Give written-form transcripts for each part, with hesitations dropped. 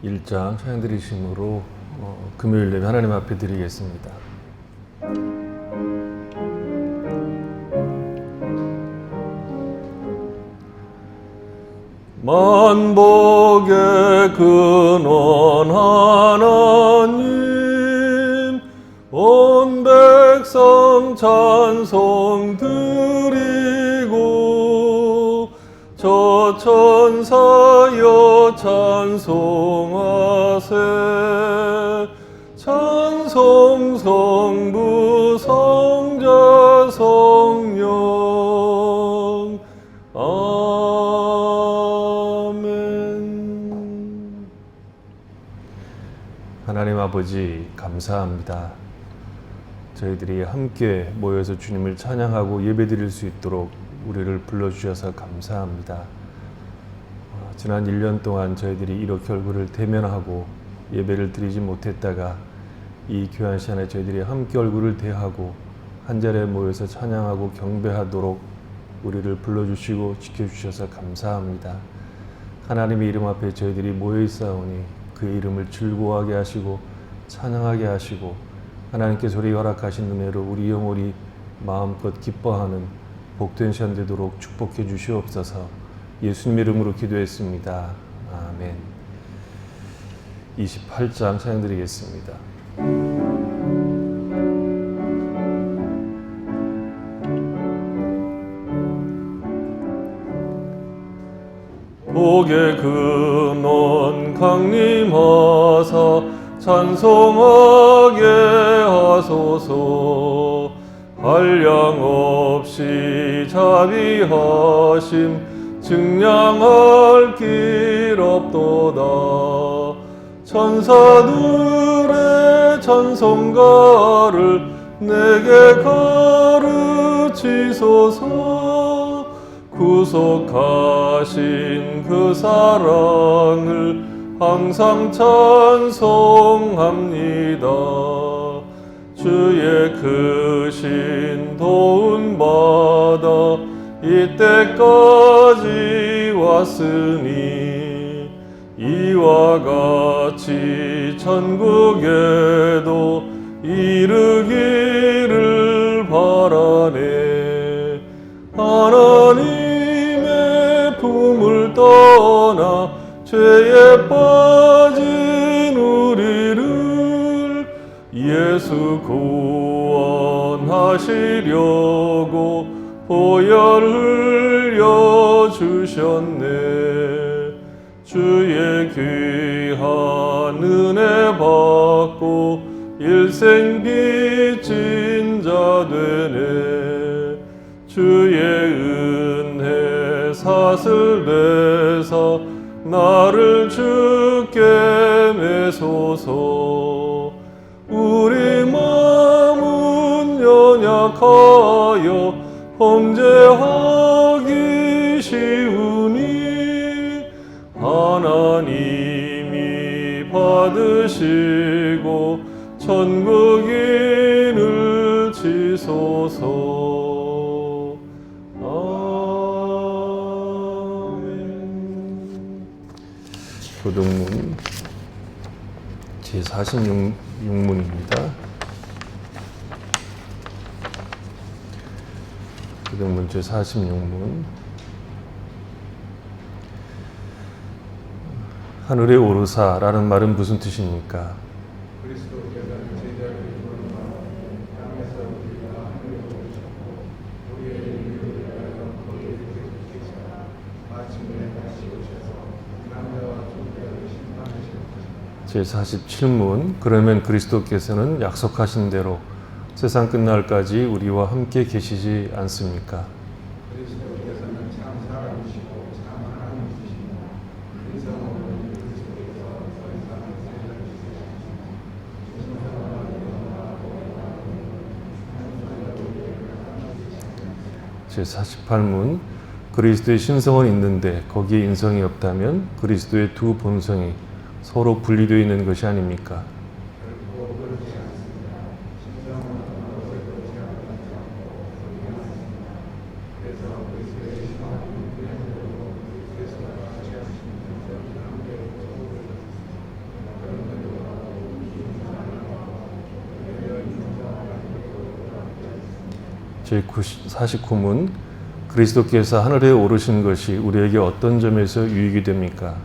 1장 찬양 드리심으로 금요일 예배 하나님 앞에 드리겠습니다. 만복의 근원 하나님, 온 백성 찬송 드리고 저 천사여 찬송하세. 찬송 성부 성자 성령 아멘. 하나님 아버지 감사합니다. 저희들이 함께 모여서 주님을 찬양하고 예배드릴 수 있도록 우리를 불러주셔서 감사합니다. 지난 1년 동안 저희들이 이렇게 얼굴을 대면하고 예배를 드리지 못했다가 이 귀한 시간에 저희들이 함께 얼굴을 대하고 한자리에 모여서 찬양하고 경배하도록 우리를 불러주시고 지켜주셔서 감사합니다. 하나님의 이름 앞에 저희들이 모여있사오니 그 이름을 즐거워하게 하시고 찬양하게 하시고 하나님께서 우리 허락하신 은혜로 우리 영혼이 마음껏 기뻐하는 복된 시간 되도록 축복해 주시옵소서. 예수님의 이름으로 기도했습니다. 아멘. 28장 찬양 드리겠습니다. 복의 근원 강림하사 찬송하게 하소서. 한량 없이 자비하심 증량할 길 없도다. 천사들의 찬송가를 내게 가르치소서. 구속하신 그 사랑을 항상 찬송합니다. 주의 크신 도움받아 이때까지 왔으니 이와 같이 천국에도 이르기를 바라네. 하나님의 품을 떠나 죄에 빠진 우리를 예수 구원하시려고 보혈 흘려 주셨네. 주의 귀한 은혜 받고 일생 빚진 자 되네. 주의 은혜 사슬 내사 나를 주께 매소서. 우리 마음은 연약하여 범죄하기 쉬우니 하나님이 받으시고 천국인을 지소서. 아멘. 교동문 제46문입니다. 교동문 제46문. 하늘에 오르사라는 말은 무슨 뜻입니까? 제47문. 그러면 그리스도께서는 약속하신 대로 세상 끝날까지 우리와 함께 계시지 않습니까? 그리스도께서는 참 사람이시고 참 하나님이시며 인성은 그리스도께서 더 이상 제48문. 그리스도의 신성은 있는데 거기에 인성이 없다면 그리스도의 두 본성이 서로 분리되어 있는 것이 아닙니까? 제49문 그리스도께서 하늘에 오르신 것이 우리에게 어떤 점에서 유익이 됩니까?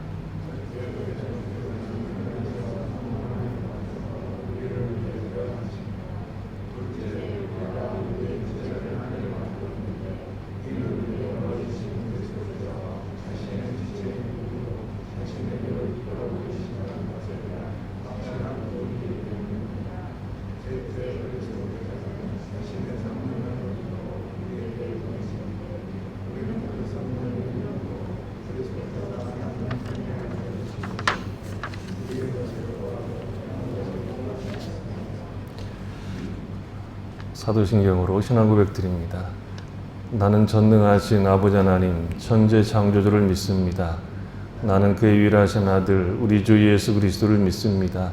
사도신경으로 신앙 고백드립니다. 나는 전능하신 아버지 하나님 천재 창조주를 믿습니다. 나는 그의 유일하신 아들 우리 주 예수 그리스도를 믿습니다.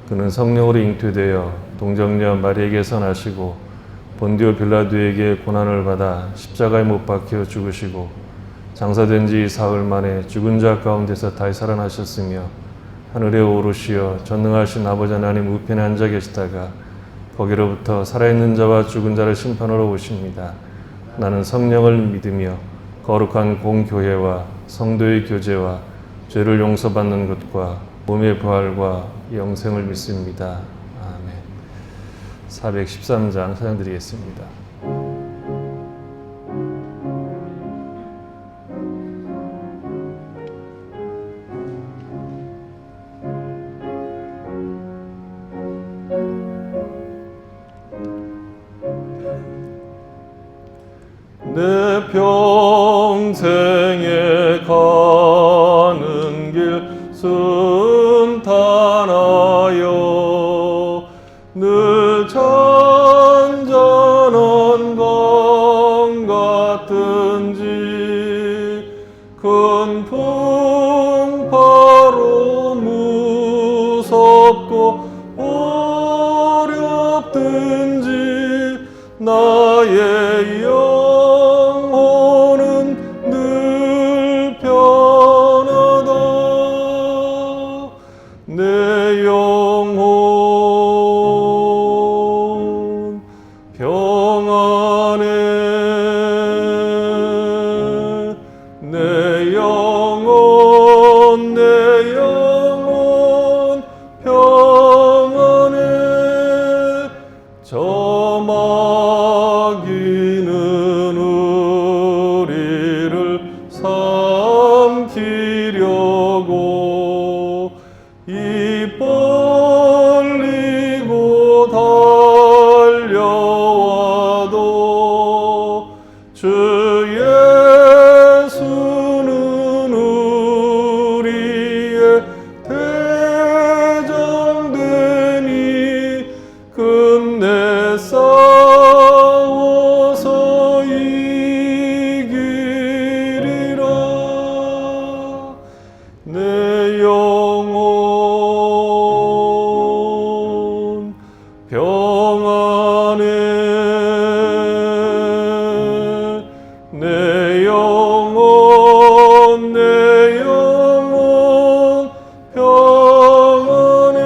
그는 성령으로 잉태되어 동정녀 마리에게서 나시고 본디오 빌라도에게 고난을 받아 십자가에 못 박혀 죽으시고 장사된 지 사흘 만에 죽은 자 가운데서 다시 살아나셨으며 하늘에 오르시어 전능하신 아버지 하나님 우편에 앉아 계시다가 거기로부터 살아있는 자와 죽은 자를 심판하러 오십니다. 나는 성령을 믿으며 거룩한 공교회와 성도의 교제와 죄를 용서받는 것과 몸의 부활과 영생을 믿습니다. 아멘. 413장 찬양드리겠습니다. 내 평생에 가는 길 순탄하여 늘 잔잔한 강 같은지 큰 풍파로 무섭고 어렵든지 나의 영혼은 늘 편하다. 내 영혼 평안해. 내 영혼 평안해. 저 마귀는 우리를 삼키려고 입 벌리고 달려와도 주 예수는 우리의 대장되니 끝내 싸워서 이기리라. 내 영혼 평안해. 내 영혼 평안해.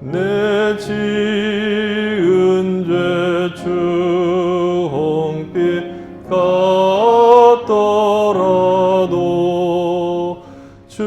내 지은 죄 주홍빛 같더라도 주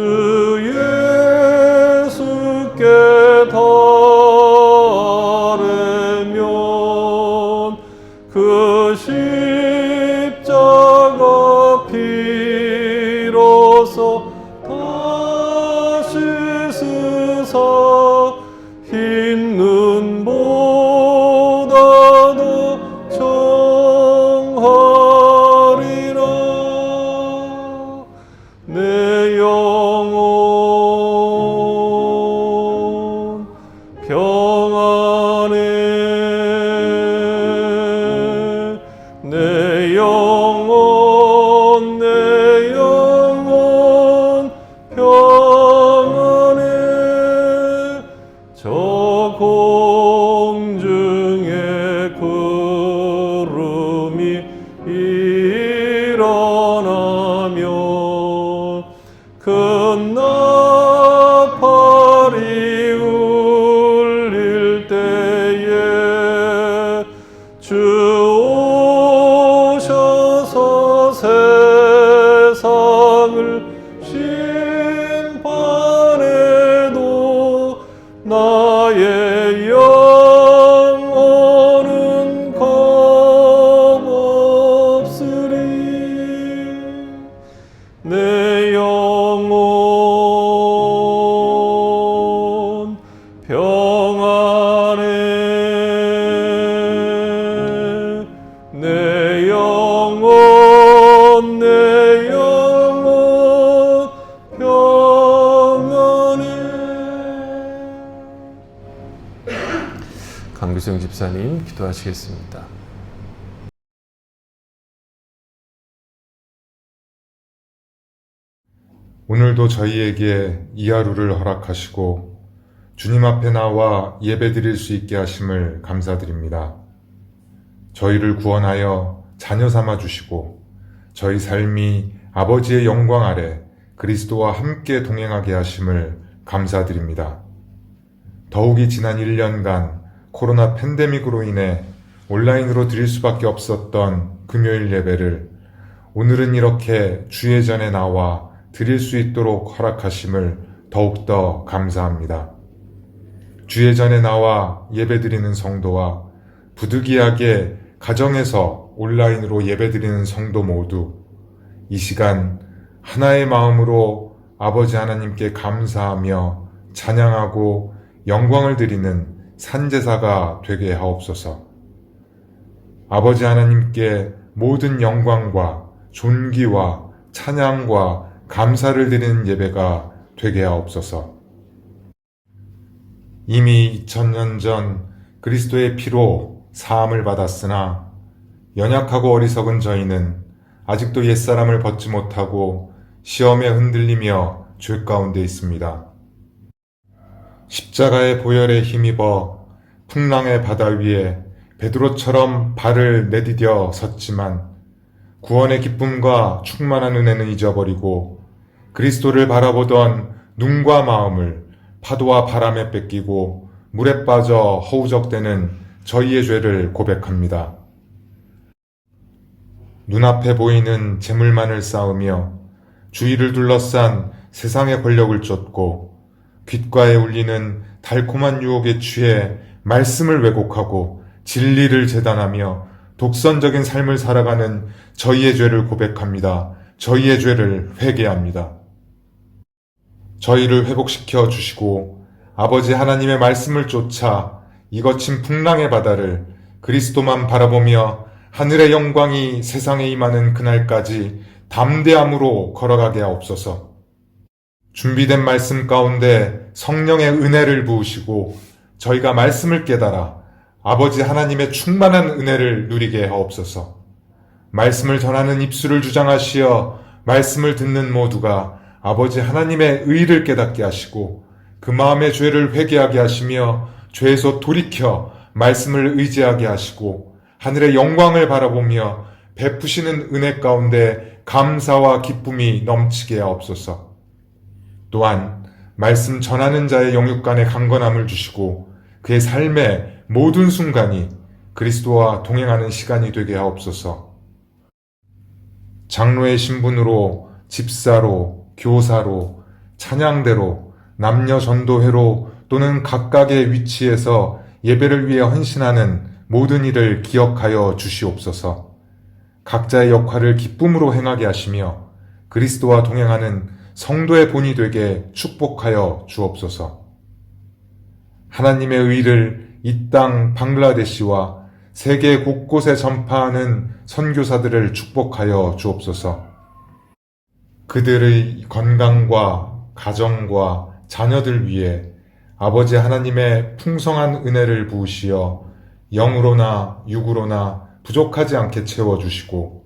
강규성 집사님 기도하시겠습니다. 오늘도 저희에게 이 하루를 허락하시고 주님 앞에 나와 예배드릴 수 있게 하심을 감사드립니다. 저희를 구원하여 자녀 삼아 주시고 저희 삶이 아버지의 영광 아래 그리스도와 함께 동행하게 하심을 감사드립니다. 더욱이 지난 1년간 코로나 팬데믹으로 인해 온라인으로 드릴 수밖에 없었던 금요일 예배를 오늘은 이렇게 주의 전에 나와 드릴 수 있도록 허락하심을 더욱더 감사합니다. 주의 전에 나와 예배드리는 성도와 부득이하게 가정에서 온라인으로 예배드리는 성도 모두 이 시간 하나의 마음으로 아버지 하나님께 감사하며 찬양하고 영광을 드리는 산제사가 되게 하옵소서. 아버지 하나님께 모든 영광과 존귀와 찬양과 감사를 드리는 예배가 되게 하옵소서. 이미 2000년 전 그리스도의 피로 사함을 받았으나 연약하고 어리석은 저희는 아직도 옛사람을 벗지 못하고 시험에 흔들리며 죄 가운데 있습니다. 십자가의 보혈에 힘입어 풍랑의 바다 위에 베드로처럼 발을 내디뎌 섰지만 구원의 기쁨과 충만한 은혜는 잊어버리고 그리스도를 바라보던 눈과 마음을 파도와 바람에 뺏기고 물에 빠져 허우적대는 저희의 죄를 고백합니다. 눈앞에 보이는 재물만을 쌓으며 주위를 둘러싼 세상의 권력을 쫓고 귓가에 울리는 달콤한 유혹에 취해 말씀을 왜곡하고 진리를 재단하며 독선적인 삶을 살아가는 저희의 죄를 고백합니다. 저희의 죄를 회개합니다. 저희를 회복시켜 주시고 아버지 하나님의 말씀을 쫓아 이 거친 풍랑의 바다를 그리스도만 바라보며 하늘의 영광이 세상에 임하는 그날까지 담대함으로 걸어가게 하옵소서. 준비된 말씀 가운데 성령의 은혜를 부으시고 저희가 말씀을 깨달아 아버지 하나님의 충만한 은혜를 누리게 하옵소서. 말씀을 전하는 입술을 주장하시어 말씀을 듣는 모두가 아버지 하나님의 의를 깨닫게 하시고 그 마음의 죄를 회개하게 하시며 죄에서 돌이켜 말씀을 의지하게 하시고 하늘의 영광을 바라보며 베푸시는 은혜 가운데 감사와 기쁨이 넘치게 하옵소서. 또한 말씀 전하는 자의 영육간에 강건함을 주시고 그의 삶의 모든 순간이 그리스도와 동행하는 시간이 되게 하옵소서. 장로의 신분으로 집사로 교사로 찬양대로 남녀 전도회로 또는 각각의 위치에서 예배를 위해 헌신하는 모든 일을 기억하여 주시옵소서. 각자의 역할을 기쁨으로 행하게 하시며 그리스도와 동행하는 성도의 본이 되게 축복하여 주옵소서. 하나님의 의를 이 땅 방글라데시와 세계 곳곳에 전파하는 선교사들을 축복하여 주옵소서. 그들의 건강과 가정과 자녀들 위해 아버지 하나님의 풍성한 은혜를 부으시어 영으로나 육으로나 부족하지 않게 채워주시고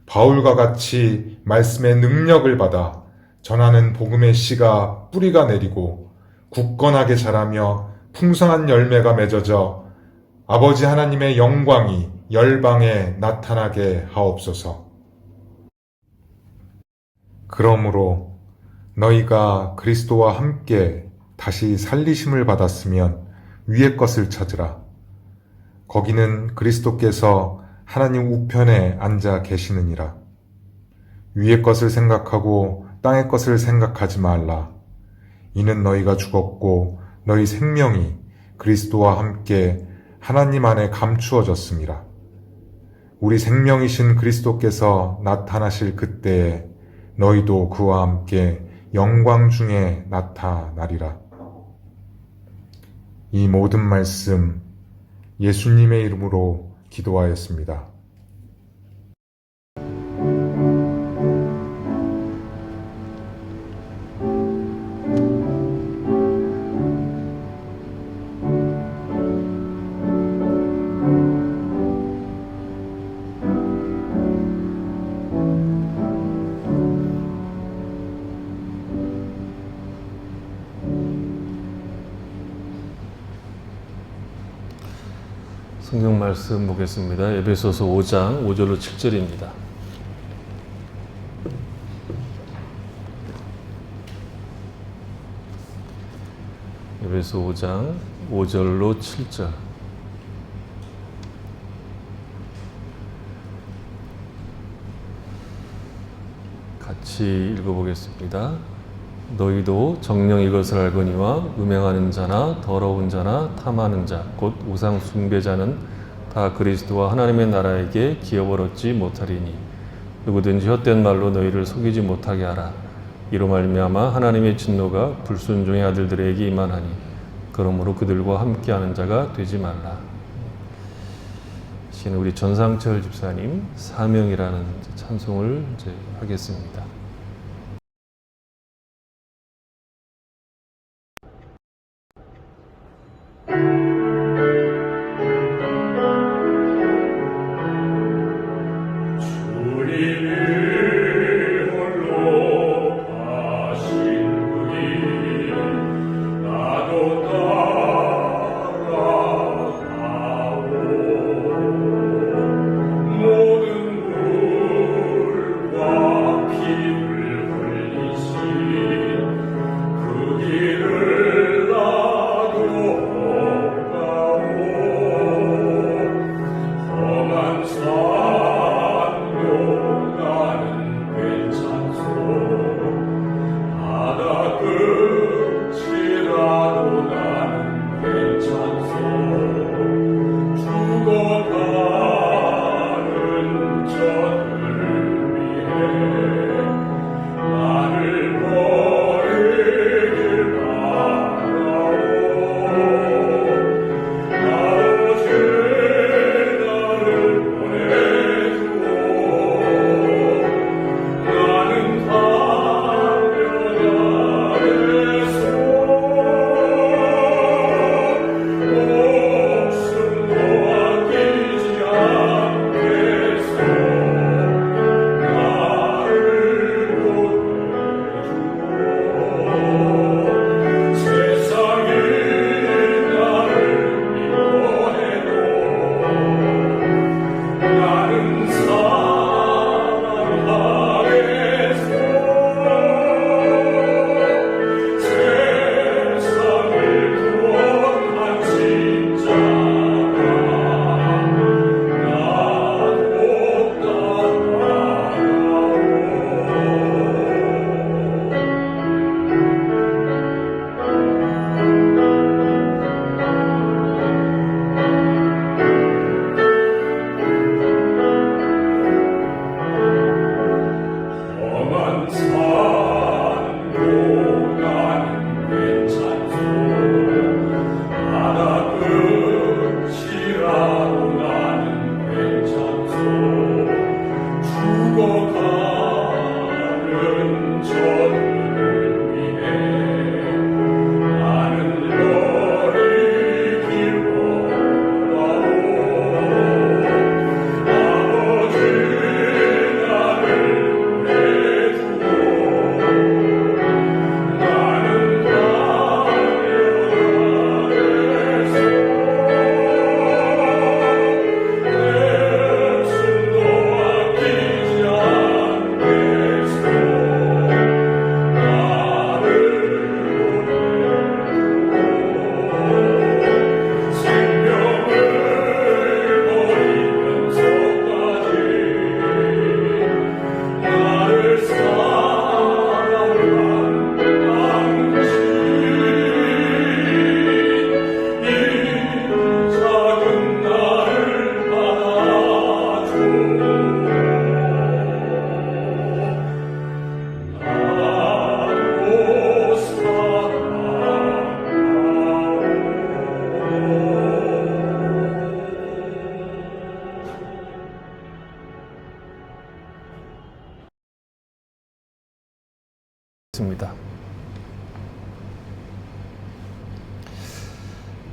바울과 같이 말씀의 능력을 받아 전하는 복음의 씨가 뿌리가 내리고 굳건하게 자라며 풍성한 열매가 맺어져 아버지 하나님의 영광이 열방에 나타나게 하옵소서. 그러므로 너희가 그리스도와 함께 다시 살리심을 받았으면 위의 것을 찾으라. 거기는 그리스도께서 하나님 우편에 앉아 계시느니라. 위의 것을 생각하고 땅의 것을 생각하지 말라. 이는 너희가 죽었고 너희 생명이 그리스도와 함께 하나님 안에 감추어졌습니다. 우리 생명이신 그리스도께서 나타나실 그때에 너희도 그와 함께 영광 중에 나타나리라. 이 모든 말씀 예수님의 이름으로 기도하였습니다. 성경 말씀 보겠습니다. 에베소서 5장 5절로 7절입니다. 에베소 5장 5절로 7절. 같이 읽어보겠습니다. 너희도 정녕 이것을 알거니와 음행하는 자나 더러운 자나 탐하는 자 곧 우상 숭배자는 다 그리스도와 하나님의 나라에게 기업을 얻지 못하리니 누구든지 헛된 말로 너희를 속이지 못하게 하라. 이로 말미암아 하나님의 진노가 불순종의 아들들에게 임하나니 그러므로 그들과 함께하는 자가 되지 말라. 시는 우리 전상철 집사님 사명이라는 찬송을 이제 하겠습니다.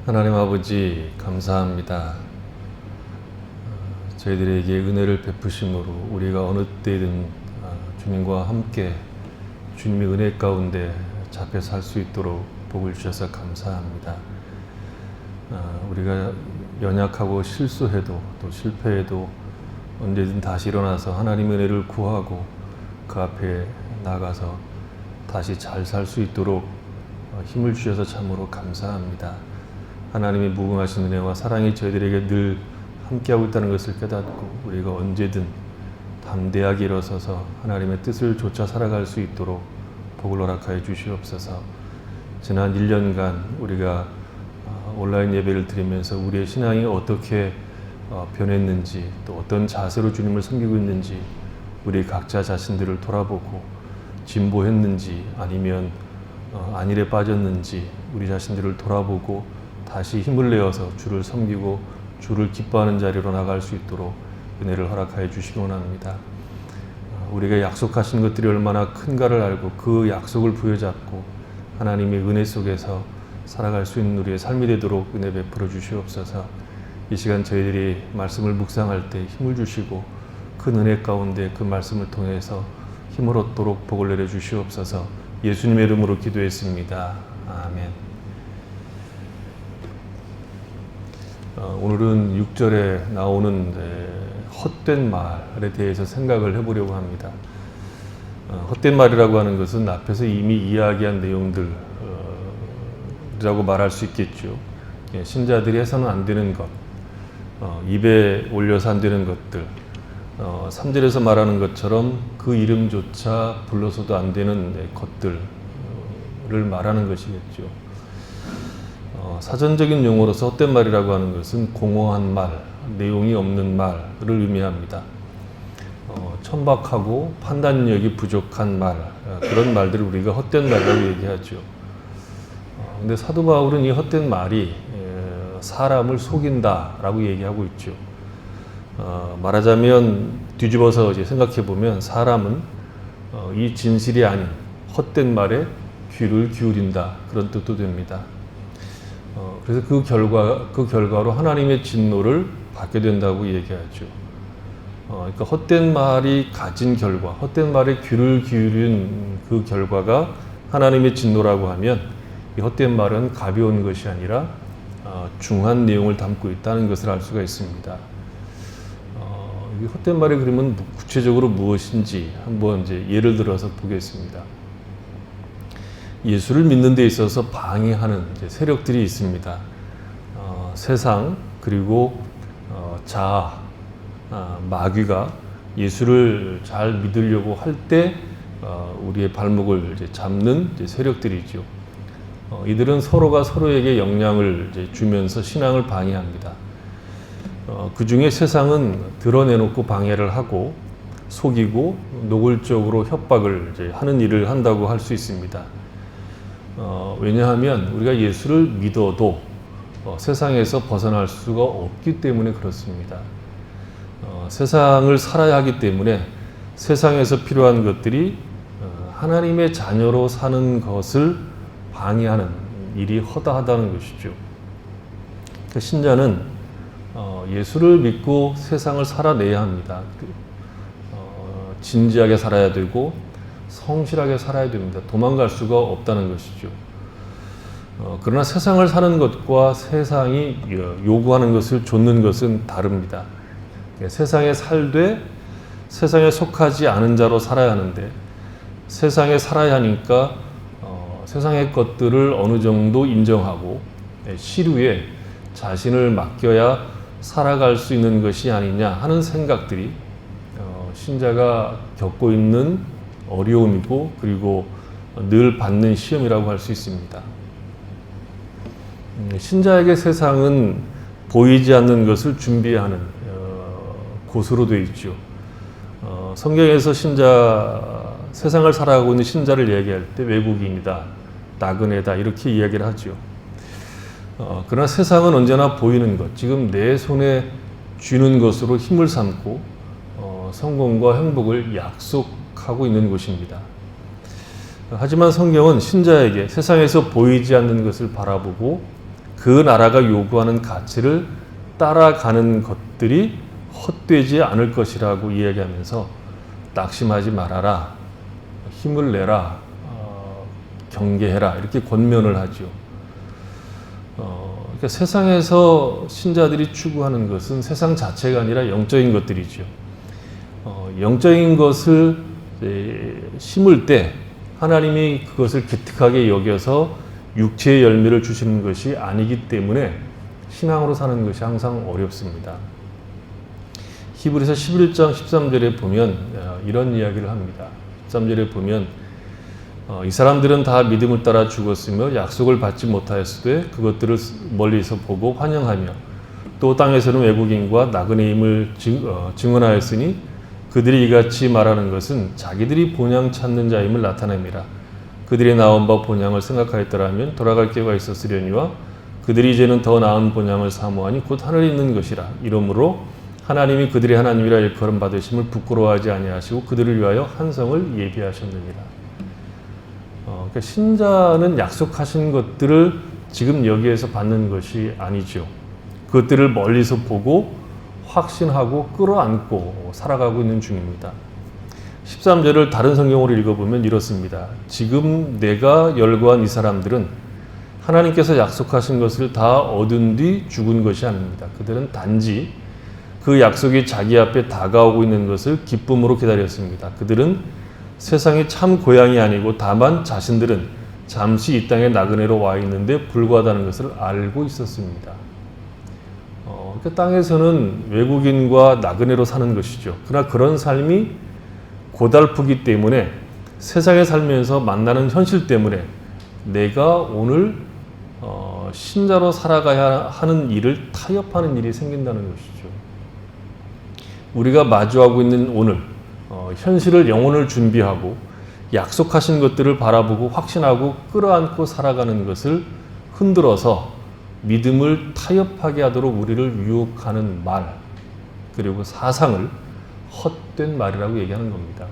하나님 아버지 감사합니다. 저희들에게 은혜를 베푸심으로 우리가 어느 때든 주님과 함께 주님의 은혜 가운데 잡혀 살 수 있도록 복을 주셔서 감사합니다. 우리가 연약하고 실수해도 또 실패해도 언제든 다시 일어나서 하나님의 은혜를 구하고 그 앞에 나가서 다시 잘 살 수 있도록 힘을 주셔서 참으로 감사합니다. 하나님의 무궁하신 은혜와 사랑이 저희들에게 늘 함께하고 있다는 것을 깨닫고 우리가 언제든 담대하게 일어서서 하나님의 뜻을 좇아 살아갈 수 있도록 복을 허락하여 주시옵소서. 지난 1년간 우리가 온라인 예배를 드리면서 우리의 신앙이 어떻게 변했는지 또 어떤 자세로 주님을 섬기고 있는지 우리 각자 자신들을 돌아보고 진보했는지 아니면 안일에 빠졌는지 우리 자신들을 돌아보고 다시 힘을 내어서 주를 섬기고 주를 기뻐하는 자리로 나갈 수 있도록 은혜를 허락하여 주시기 원합니다. 우리가 약속하신 것들이 얼마나 큰가를 알고 그 약속을 부여잡고 하나님의 은혜 속에서 살아갈 수 있는 우리의 삶이 되도록 은혜 베풀어 주시옵소서. 이 시간 저희들이 말씀을 묵상할 때 힘을 주시고 큰 은혜 가운데 그 말씀을 통해서 힘을 얻도록 복을 내려 주시옵소서. 예수님의 이름으로 기도했습니다. 아멘. 오늘은 6절에 나오는 헛된 말에 대해서 생각을 해보려고 합니다. 헛된 말이라고 하는 것은 앞에서 이미 이야기한 내용들이라고 말할 수 있겠죠. 신자들이 해서는 안 되는 것, 입에 올려서 안 되는 것들, 3절에서 말하는 것처럼 그 이름조차 불러서도 안 되는 것들을 말하는 것이겠죠. 사전적인 용어로서 헛된 말이라고 하는 것은 공허한 말, 내용이 없는 말을 의미합니다. 천박하고 판단력이 부족한 말, 그런 말들을 우리가 헛된 말이라고 얘기하죠. 근데 사도 바울은 이 헛된 말이 사람을 속인다라고 얘기하고 있죠. 말하자면 뒤집어서 이제 생각해 보면 사람은 이 진실이 아닌 헛된 말에 귀를 기울인다, 그런 뜻도 됩니다. 그래서 그 결과로 하나님의 진노를 받게 된다고 얘기하죠. 그러니까 헛된 말이 가진 결과, 헛된 말에 귀를 기울인 그 결과가 하나님의 진노라고 하면 이 헛된 말은 가벼운 것이 아니라 중한 내용을 담고 있다는 것을 알 수가 있습니다. 이 헛된 말이 그러면 구체적으로 무엇인지 한번 이제 예를 들어서 보겠습니다. 예수를 믿는 데 있어서 방해하는 세력들이 있습니다. 세상 그리고 자아, 마귀가 예수를 잘 믿으려고 할 때 우리의 발목을 잡는 세력들이죠. 이들은 서로가 서로에게 영향을 주면서 신앙을 방해합니다. 그 중에 세상은 드러내놓고 방해를 하고 속이고 노골적으로 협박을 하는 일을 한다고 할 수 있습니다. 왜냐하면 우리가 예수를 믿어도 세상에서 벗어날 수가 없기 때문에 그렇습니다. 세상을 살아야 하기 때문에 세상에서 필요한 것들이 하나님의 자녀로 사는 것을 방해하는 일이 허다하다는 것이죠. 신자는 예수를 믿고 세상을 살아내야 합니다. 진지하게 살아야 되고 성실하게 살아야 됩니다. 도망갈 수가 없다는 것이죠. 그러나 세상을 사는 것과 세상이 요구하는 것을 좇는 것은 다릅니다. 세상에 살되 세상에 속하지 않은 자로 살아야 하는데 세상에 살아야 하니까 세상의 것들을 어느 정도 인정하고 시류에 자신을 맡겨야 살아갈 수 있는 것이 아니냐 하는 생각들이 신자가 겪고 있는 어려움이고 그리고 늘 받는 시험이라고 할 수 있습니다. 신자에게 세상은 보이지 않는 것을 준비하는 곳으로 되어 있죠. 성경에서 세상을 살아가고 있는 신자를 얘기할 때 외국인이다, 나그네다 이렇게 이야기를 하죠. 그러나 세상은 언제나 보이는 것, 지금 내 손에 쥐는 것으로 힘을 삼고 성공과 행복을 약속하고 있는 곳입니다. 하지만 성경은 신자에게 세상에서 보이지 않는 것을 바라보고 그 나라가 요구하는 가치를 따라가는 것들이 헛되지 않을 것이라고 이야기하면서 낙심하지 말아라, 힘을 내라, 경계해라 이렇게 권면을 하죠. 그러니까 세상에서 신자들이 추구하는 것은 세상 자체가 아니라 영적인 것들이죠. 영적인 것을 심을 때 하나님이 그것을 기특하게 여겨서 육체의 열매를 주시는 것이 아니기 때문에 신앙으로 사는 것이 항상 어렵습니다. 히브리서 11장 13절에 보면 이런 이야기를 합니다. 13절에 보면 이 사람들은 다 믿음을 따라 죽었으며 약속을 받지 못하였으되 그것들을 멀리서 보고 환영하며 또 땅에서는 외국인과 나그네임을 증언하였으니 그들이 이같이 말하는 것은 자기들이 본향 찾는 자임을 나타냅니다. 그들이 나온 바 본향을 생각하였더라면 돌아갈 기회가 있었으려니와 그들이 이제는 더 나은 본향을 사모하니 곧 하늘에 있는 것이라. 이러므로 하나님이 그들의 하나님이라 일컬음 받으심을 부끄러워하지 아니하시고 그들을 위하여 한 성을 예비하셨느니라. 그러니까 신자는 약속하신 것들을 지금 여기에서 받는 것이 아니죠. 그것들을 멀리서 보고 확신하고 끌어안고 살아가고 있는 중입니다. 13절을 다른 성경으로 읽어보면 이렇습니다. 지금 내가 열거한 이 사람들은 하나님께서 약속하신 것을 다 얻은 뒤 죽은 것이 아닙니다. 그들은 단지 그 약속이 자기 앞에 다가오고 있는 것을 기쁨으로 기다렸습니다. 그들은 세상이 참 고향이 아니고 다만 자신들은 잠시 이 땅에 나그네로 와 있는데 불과하다는 것을 알고 있었습니다. 그 땅에서는 외국인과 나그네로 사는 것이죠. 그러나 그런 삶이 고달프기 때문에 세상에 살면서 만나는 현실 때문에 내가 오늘 신자로 살아가야 하는 일을 타협하는 일이 생긴다는 것이죠. 우리가 마주하고 있는 오늘 현실을 영혼을 준비하고 약속하신 것들을 바라보고 확신하고 끌어안고 살아가는 것을 흔들어서 믿음을 타협하게 하도록 우리를 유혹하는 말 그리고 사상을 헛된 말이라고 얘기하는 겁니다.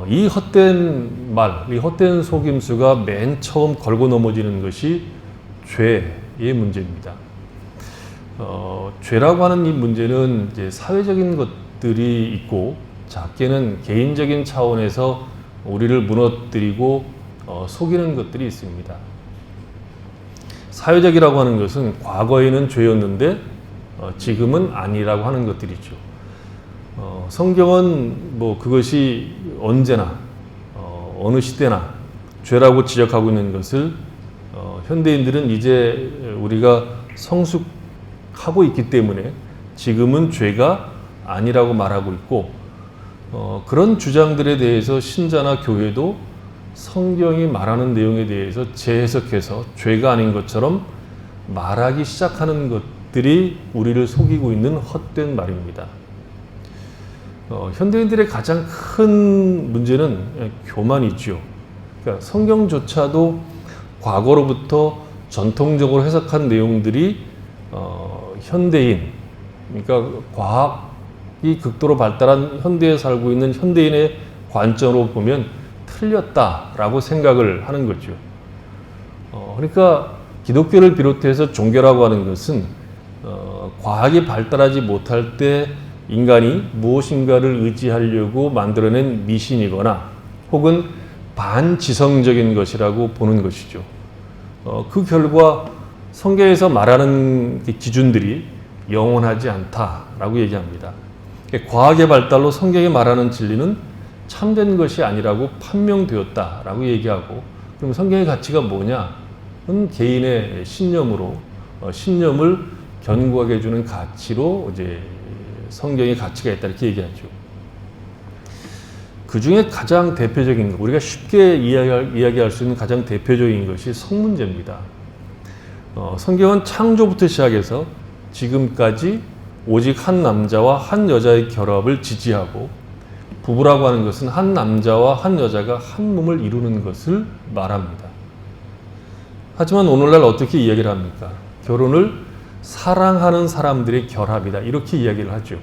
이 헛된 말, 이 헛된 속임수가 맨 처음 걸고 넘어지는 것이 죄의 문제입니다. 죄라고 하는 이 문제는 이제 사회적인 것들이 있고 작게는 개인적인 차원에서 우리를 무너뜨리고 속이는 것들이 있습니다. 사회적이라고 하는 것은 과거에는 죄였는데 지금은 아니라고 하는 것들이죠. 성경은 뭐 그것이 언제나 어느 시대나 죄라고 지적하고 있는 것을 현대인들은 이제 우리가 성숙하고 있기 때문에 지금은 죄가 아니라고 말하고 있고 그런 주장들에 대해서 신자나 교회도 성경이 말하는 내용에 대해서 재해석해서 죄가 아닌 것처럼 말하기 시작하는 것들이 우리를 속이고 있는 헛된 말입니다. 현대인들의 가장 큰 문제는 교만이죠. 그러니까 성경조차도 과거로부터 전통적으로 해석한 내용들이 현대인, 그러니까 과학이 극도로 발달한 현대에 살고 있는 현대인의 관점으로 보면 틀렸다라고 생각을 하는 거죠. 그러니까 기독교를 비롯해서 종교라고 하는 것은 과학이 발달하지 못할 때 인간이 무엇인가를 의지하려고 만들어낸 미신이거나 혹은 반지성적인 것이라고 보는 것이죠. 그 결과 성경에서 말하는 기준들이 영원하지 않다라고 얘기합니다. 과학의 발달로 성경이 말하는 진리는 참된 것이 아니라고 판명되었다라고 얘기하고, 그럼 성경의 가치가 뭐냐는 개인의 신념으로 신념을 견고하게 해주는 가치로 이제 성경의 가치가 있다 이렇게 얘기하죠. 그 중에 가장 대표적인 것, 우리가 쉽게 이야기할 수 있는 가장 대표적인 것이 성문제입니다. 성경은 창조부터 시작해서 지금까지 오직 한 남자와 한 여자의 결합을 지지하고, 부부라고 하는 것은 한 남자와 한 여자가 한 몸을 이루는 것을 말합니다. 하지만 오늘날 어떻게 이야기를 합니까? 결혼을 사랑하는 사람들의 결합이다 이렇게 이야기를 하죠.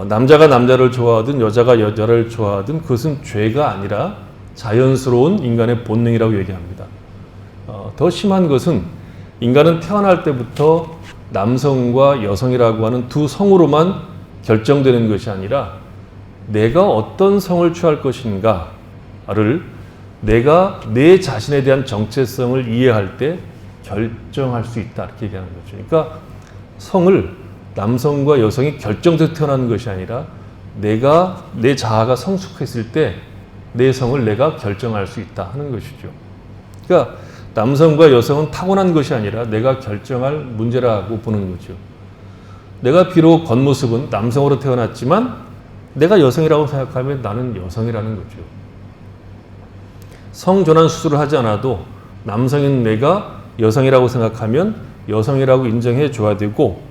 남자가 남자를 좋아하든 여자가 여자를 좋아하든 그것은 죄가 아니라 자연스러운 인간의 본능이라고 얘기합니다. 더 심한 것은 인간은 태어날 때부터 남성과 여성이라고 하는 두 성으로만 결정되는 것이 아니라 내가 어떤 성을 취할 것인가를 내가 내 자신에 대한 정체성을 이해할 때 결정할 수 있다 이렇게 얘기하는 거죠. 그러니까 성을 남성과 여성이 결정돼서 태어나는 것이 아니라 내 자아가 성숙했을 때 내 성을 내가 결정할 수 있다 하는 것이죠. 그러니까 남성과 여성은 타고난 것이 아니라 내가 결정할 문제라고 보는 거죠. 내가 비록 겉모습은 남성으로 태어났지만 내가 여성이라고 생각하면 나는 여성이라는 거죠. 성전환 수술을 하지 않아도 남성인 내가 여성이라고 생각하면 여성이라고 인정해 줘야 되고,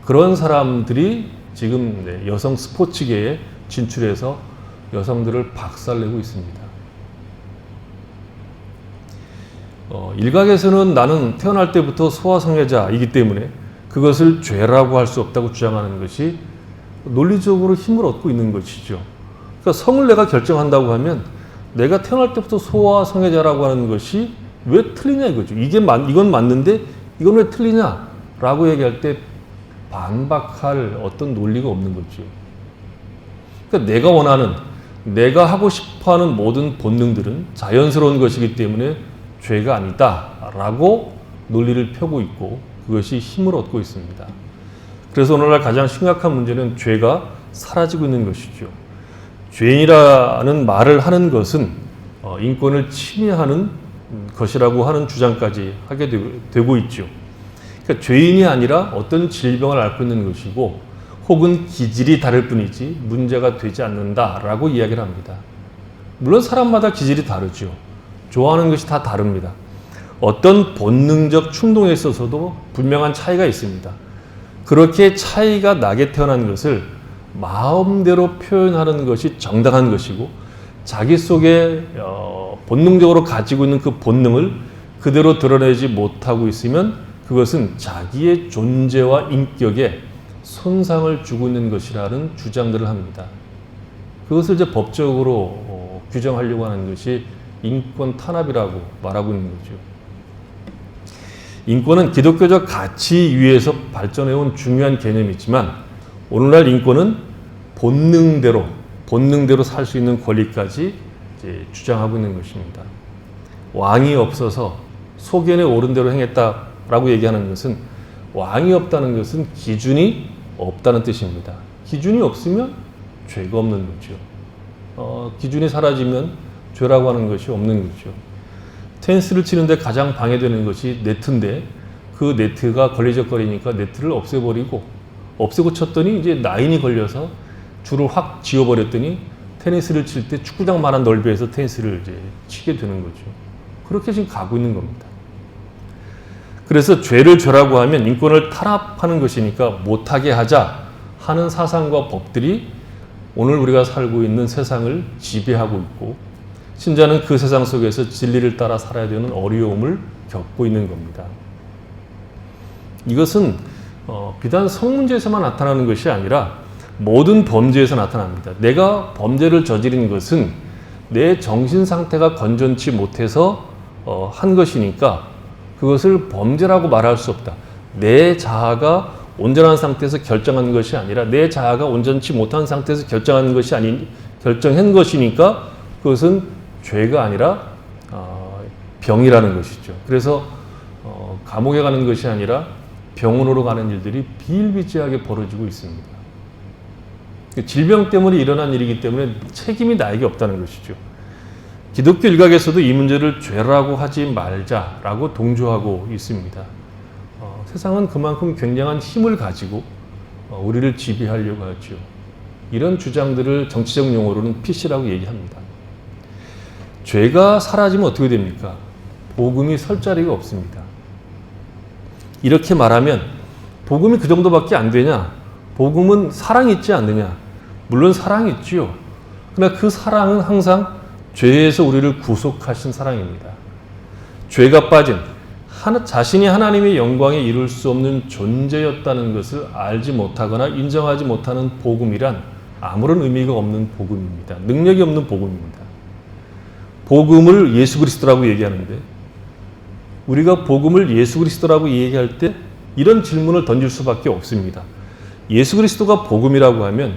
그런 사람들이 지금 여성 스포츠계에 진출해서 여성들을 박살내고 있습니다. 일각에서는 나는 태어날 때부터 소아성애자이기 때문에 그것을 죄라고 할 수 없다고 주장하는 것이 논리적으로 힘을 얻고 있는 것이죠. 그러니까 성을 내가 결정한다고 하면 내가 태어날 때부터 소아성애자라고 하는 것이 왜 틀리냐 이거죠. 이건 맞는데 이건 왜 틀리냐라고 얘기할 때 반박할 어떤 논리가 없는 거죠. 그러니까 내가 하고 싶어하는 모든 본능들은 자연스러운 것이기 때문에 죄가 아니다라고 논리를 펴고 있고 그것이 힘을 얻고 있습니다. 그래서 오늘날 가장 심각한 문제는 죄가 사라지고 있는 것이죠. 죄인이라는 말을 하는 것은 인권을 침해하는 것이라고 하는 주장까지 하게 되고 있죠. 그러니까 죄인이 아니라 어떤 질병을 앓고 있는 것이고 혹은 기질이 다를 뿐이지 문제가 되지 않는다라고 이야기를 합니다. 물론 사람마다 기질이 다르죠. 좋아하는 것이 다 다릅니다. 어떤 본능적 충동에 있어서도 분명한 차이가 있습니다. 그렇게 차이가 나게 태어난 것을 마음대로 표현하는 것이 정당한 것이고, 자기 속에 본능적으로 가지고 있는 그 본능을 그대로 드러내지 못하고 있으면 그것은 자기의 존재와 인격에 손상을 주고 있는 것이라는 주장들을 합니다. 그것을 이제 법적으로 규정하려고 하는 것이 인권 탄압이라고 말하고 있는 거죠. 인권은 기독교적 가치 위에서 발전해온 중요한 개념이지만 오늘날 인권은 본능대로 살 수 있는 권리까지 이제 주장하고 있는 것입니다. 왕이 없어서 소견에 옳은 대로 행했다라고 얘기하는 것은, 왕이 없다는 것은 기준이 없다는 뜻입니다. 기준이 없으면 죄가 없는 거죠. 기준이 사라지면 죄라고 하는 것이 없는 거죠. 테니스를 치는데 가장 방해되는 것이 네트인데 그 네트가 걸리적거리니까 네트를 없애고 쳤더니 이제 라인이 걸려서 줄을 확 지워버렸더니 테니스를 칠 때 축구장만한 넓이에서 테니스를 이제 치게 되는 거죠. 그렇게 지금 가고 있는 겁니다. 그래서 죄를 죄라고 하면 인권을 탄압하는 것이니까 못하게 하자 하는 사상과 법들이 오늘 우리가 살고 있는 세상을 지배하고 있고, 신자는 그 세상 속에서 진리를 따라 살아야 되는 어려움을 겪고 있는 겁니다. 이것은 비단 성문제에서만 나타나는 것이 아니라 모든 범죄에서 나타납니다. 내가 범죄를 저지른 것은 내 정신 상태가 건전치 못해서 한 것이니까 그것을 범죄라고 말할 수 없다. 내 자아가 온전한 상태에서 결정한 것이 아니라 내 자아가 온전치 못한 상태에서 결정한 것이니까 그것은 죄가 아니라 병이라는 것이죠. 그래서 감옥에 가는 것이 아니라 병원으로 가는 일들이 비일비재하게 벌어지고 있습니다. 질병 때문에 일어난 일이기 때문에 책임이 나에게 없다는 것이죠. 기독교 일각에서도 이 문제를 죄라고 하지 말자라고 동조하고 있습니다. 세상은 그만큼 굉장한 힘을 가지고 우리를 지배하려고 하죠. 이런 주장들을 정치적 용어로는 PC라고 얘기합니다. 죄가 사라지면 어떻게 됩니까? 복음이 설 자리가 없습니다. 이렇게 말하면 복음이 그 정도밖에 안 되냐? 복음은 사랑이 있지 않느냐? 물론 사랑이 있지요. 그러나 그 사랑은 항상 죄에서 우리를 구속하신 사랑입니다. 죄가 빠진 자신이 하나님의 영광에 이룰 수 없는 존재였다는 것을 알지 못하거나 인정하지 못하는 복음이란 아무런 의미가 없는 복음입니다. 능력이 없는 복음입니다. 복음을 예수 그리스도라고 얘기하는데, 우리가 복음을 예수 그리스도라고 얘기할 때 이런 질문을 던질 수밖에 없습니다. 예수 그리스도가 복음이라고 하면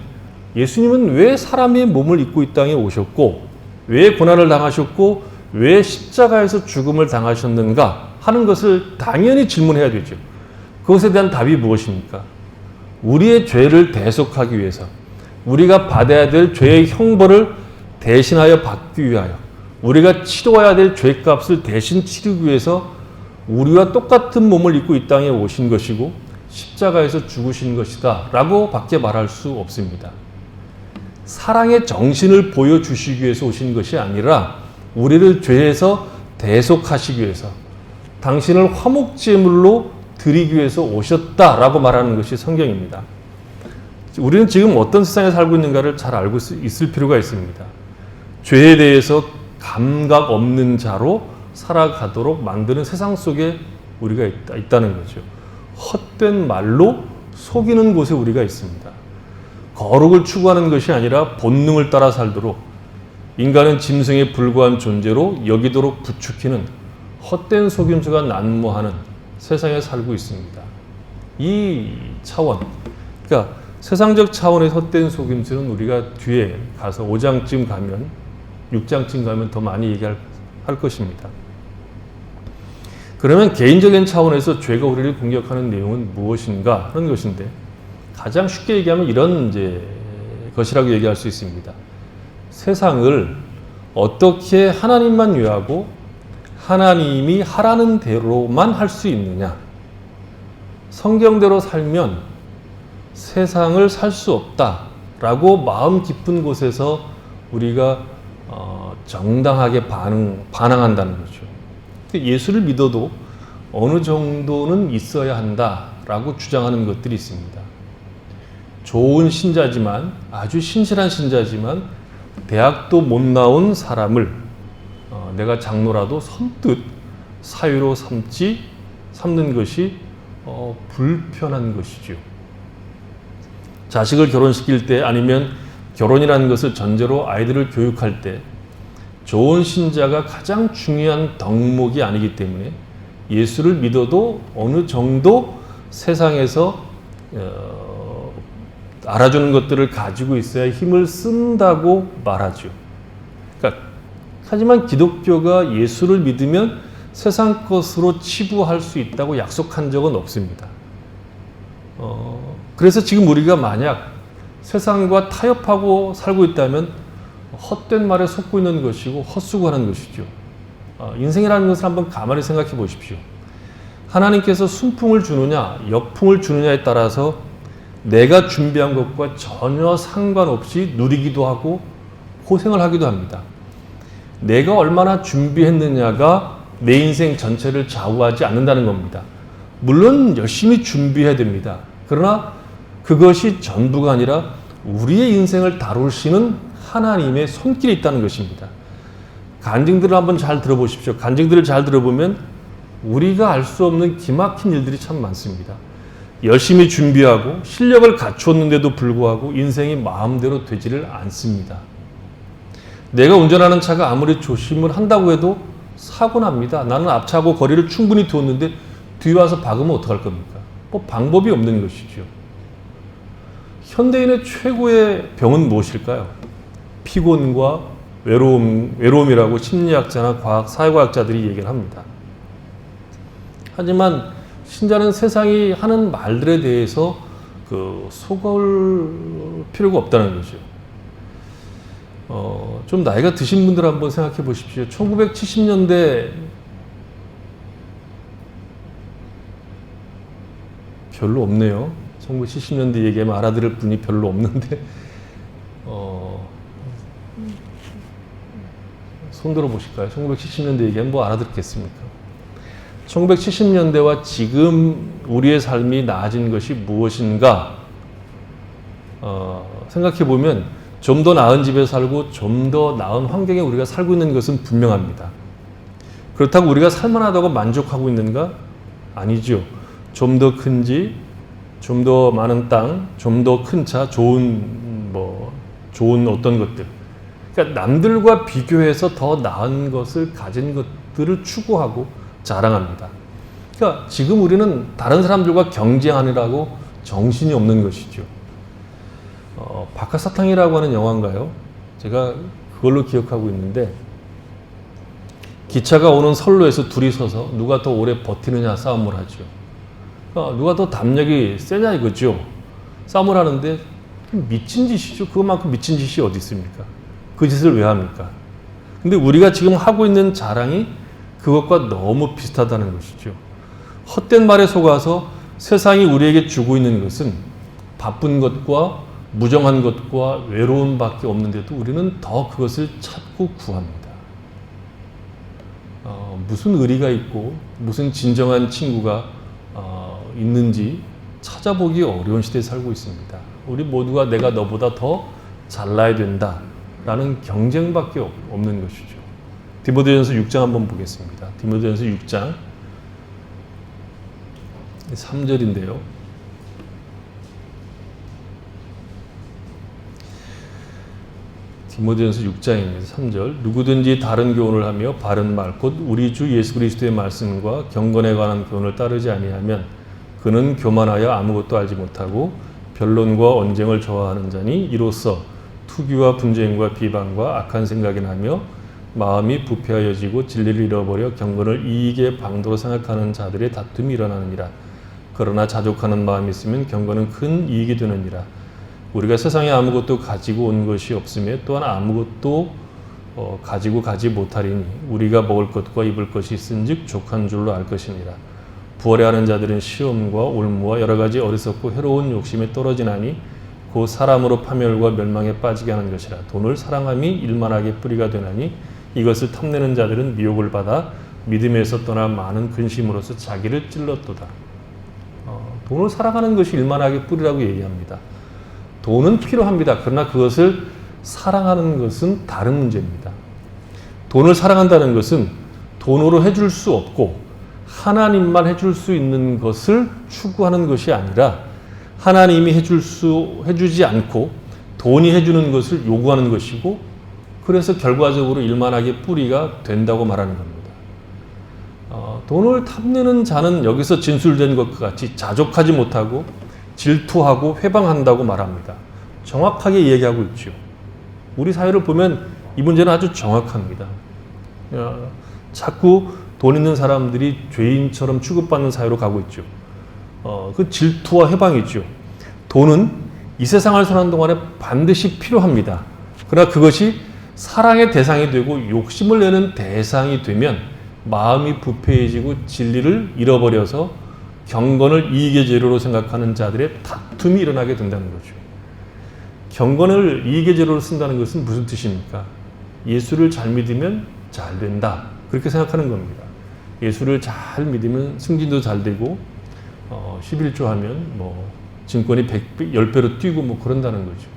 예수님은 왜 사람의 몸을 입고 이 땅에 오셨고 왜 고난을 당하셨고 왜 십자가에서 죽음을 당하셨는가 하는 것을 당연히 질문해야 되죠. 그것에 대한 답이 무엇입니까? 우리의 죄를 대속하기 위해서, 우리가 받아야 될 죄의 형벌을 대신하여 받기 위하여, 우리가 치러야 될 죄값을 대신 치르기 위해서 우리와 똑같은 몸을 입고 이 땅에 오신 것이고 십자가에서 죽으신 것이다 라고 밖에 말할 수 없습니다. 사랑의 정신을 보여주시기 위해서 오신 것이 아니라 우리를 죄에서 대속하시기 위해서, 당신을 화목제물로 드리기 위해서 오셨다라고 말하는 것이 성경입니다. 우리는 지금 어떤 세상에 살고 있는가를 잘 알고 있을 필요가 있습니다. 죄에 대해서 감각 없는 자로 살아가도록 만드는 세상 속에 우리가 있다는 거죠. 헛된 말로 속이는 곳에 우리가 있습니다. 거룩을 추구하는 것이 아니라 본능을 따라 살도록, 인간은 짐승에 불과한 존재로 여기도록 부추기는 헛된 속임수가 난무하는 세상에 살고 있습니다. 이 차원, 그러니까 세상적 차원의 헛된 속임수는 우리가 뒤에 가서 5장쯤 가면, 6장쯤 가면 더 많이 얘기할 것입니다. 그러면 개인적인 차원에서 죄가 우리를 공격하는 내용은 무엇인가 하는 것인데, 가장 쉽게 얘기하면 이런 것이라고 얘기할 수 있습니다. 세상을 어떻게 하나님만 위하고 하나님이 하라는 대로만 할 수 있느냐. 성경대로 살면 세상을 살 수 없다라고 마음 깊은 곳에서 우리가 정당하게 반항한다는 거죠. 예수를 믿어도 어느 정도는 있어야 한다라고 주장하는 것들이 있습니다. 좋은 신자지만, 아주 신실한 신자지만 대학도 못 나온 사람을 내가 장로라도 선뜻 사유로 삼는 것이 불편한 것이죠. 자식을 결혼시킬 때, 아니면 결혼이라는 것을 전제로 아이들을 교육할 때 좋은 신자가 가장 중요한 덕목이 아니기 때문에 예수를 믿어도 어느 정도 세상에서 알아주는 것들을 가지고 있어야 힘을 쓴다고 말하죠. 그러니까, 하지만 기독교가 예수를 믿으면 세상 것으로 치부할 수 있다고 약속한 적은 없습니다. 그래서 지금 우리가 만약 세상과 타협하고 살고 있다면 헛된 말에 속고 있는 것이고 헛수고하는 것이죠. 인생이라는 것을 한번 가만히 생각해 보십시오. 하나님께서 순풍을 주느냐 역풍을 주느냐에 따라서 내가 준비한 것과 전혀 상관없이 누리기도 하고 고생을 하기도 합니다. 내가 얼마나 준비했느냐가 내 인생 전체를 좌우하지 않는다는 겁니다. 물론 열심히 준비해야 됩니다. 그러나 그것이 전부가 아니라 우리의 인생을 다루시는 하나님의 손길이 있다는 것입니다. 간증들을 한번 잘 들어보십시오. 간증들을 잘 들어보면 우리가 알 수 없는 기막힌 일들이 참 많습니다. 열심히 준비하고 실력을 갖추었는데도 불구하고 인생이 마음대로 되지를 않습니다. 내가 운전하는 차가 아무리 조심을 한다고 해도 사고 납니다. 나는 앞차하고 거리를 충분히 두었는데 뒤에 와서 박으면 어떡할 겁니까? 방법이 없는 것이죠. 현대인의 최고의 병은 무엇일까요? 피곤과 외로움이라고 심리학자나 사회과학자들이 얘기를 합니다. 하지만 신자는 세상이 하는 말들에 대해서 속을 필요가 없다는 거죠. 좀 나이가 드신 분들 한번 생각해 보십시오. 1970년대 별로 없네요. 1970년대 얘기하면 알아들을 분이 별로 없는데 손 들어 보실까요? 1970년대 얘기하면 뭐 알아듣겠습니까? 1970년대와 지금 우리의 삶이 나아진 것이 무엇인가 생각해 보면 좀 더 나은 집에 살고 좀 더 나은 환경에 우리가 살고 있는 것은 분명합니다. 그렇다고 우리가 살만하다고 만족하고 있는가? 아니죠. 좀 더 큰 집, 좀 더 많은 땅, 좀 더 큰 차, 좋은 어떤 것들. 그러니까 남들과 비교해서 더 나은 것을 가진 것들을 추구하고 자랑합니다. 그러니까 지금 우리는 다른 사람들과 경쟁하느라고 정신이 없는 것이죠. 바카사탕이라고 하는 영화인가요? 제가 그걸로 기억하고 있는데 기차가 오는 선로에서 둘이 서서 누가 더 오래 버티느냐 싸움을 하죠. 누가 더 담력이 세냐 이거죠. 싸움을 하는데 미친 짓이죠. 그것만큼 미친 짓이 어디 있습니까? 그 짓을 왜 합니까? 근데 우리가 지금 하고 있는 자랑이 그것과 너무 비슷하다는 것이죠. 헛된 말에 속아서 세상이 우리에게 주고 있는 것은 바쁜 것과 무정한 것과 외로움밖에 없는데도 우리는 더 그것을 찾고 구합니다. 무슨 의리가 있고 무슨 진정한 친구가 있는지 찾아보기 어려운 시대에 살고 있습니다. 우리 모두가 내가 너보다 더 잘나야 된다라는 경쟁밖에 없는 것이죠. 디모데전서 6장 한번 보겠습니다. 디모데전서 6장 3절인데요. 디모데전서 6장입니다. 3절. 누구든지 다른 교훈을 하며 바른 말 곧 우리 주 예수 그리스도의 말씀과 경건에 관한 교훈을 따르지 아니하면 그는 교만하여 아무것도 알지 못하고 변론과 언쟁을 좋아하는 자니 이로써 투기와 분쟁과 비방과 악한 생각이 나며 마음이 부패하여지고 진리를 잃어버려 경건을 이익의 방도로 생각하는 자들의 다툼이 일어나느니라. 그러나 자족하는 마음이 있으면 경건은 큰 이익이 되느니라. 우리가 세상에 아무것도 가지고 온 것이 없으며 또한 아무것도 가지고 가지 못하리니 우리가 먹을 것과 입을 것이 있은즉 족한 줄로 알 것이니라. 부활해하는 자들은 시험과 올무와 여러 가지 어리석고 해로운 욕심에 떨어지나니 곧 사람으로 파멸과 멸망에 빠지게 하는 것이라. 돈을 사랑함이 일만하게 뿌리가 되나니 이것을 탐내는 자들은 미혹을 받아 믿음에서 떠나 많은 근심으로서 자기를 찔렀도다. 돈을 사랑하는 것이 일만하게 뿌리라고 얘기합니다. 돈은 필요합니다. 그러나 그것을 사랑하는 것은 다른 문제입니다. 돈을 사랑한다는 것은 돈으로 해줄 수 없고 하나님만 해줄 수 있는 것을 추구하는 것이 아니라 하나님이 해주지 않고 돈이 해주는 것을 요구하는 것이고 그래서 결과적으로 일만하게 뿌리가 된다고 말하는 겁니다. 돈을 탐내는 자는 여기서 진술된 것과 같이 자족하지 못하고 질투하고 회방한다고 말합니다. 정확하게 얘기하고 있죠. 우리 사회를 보면 이 문제는 아주 정확합니다. 자꾸 돈 있는 사람들이 죄인처럼 취급받는 사회로 가고 있죠. 그 질투와 회방이죠. 돈은 이 세상을 사는 동안에 반드시 필요합니다. 그러나 그것이 사랑의 대상이 되고 욕심을 내는 대상이 되면 마음이 부패해지고 진리를 잃어버려서 경건을 이익의 재료로 생각하는 자들의 다툼이 일어나게 된다는 거죠. 경건을 이익의 재료로 쓴다는 것은 무슨 뜻입니까? 예수를 잘 믿으면 잘 된다. 그렇게 생각하는 겁니다. 예수를 잘 믿으면 승진도 잘 되고 11조 하면 뭐 증권이 10배로 뛰고 뭐 그런다는 거죠.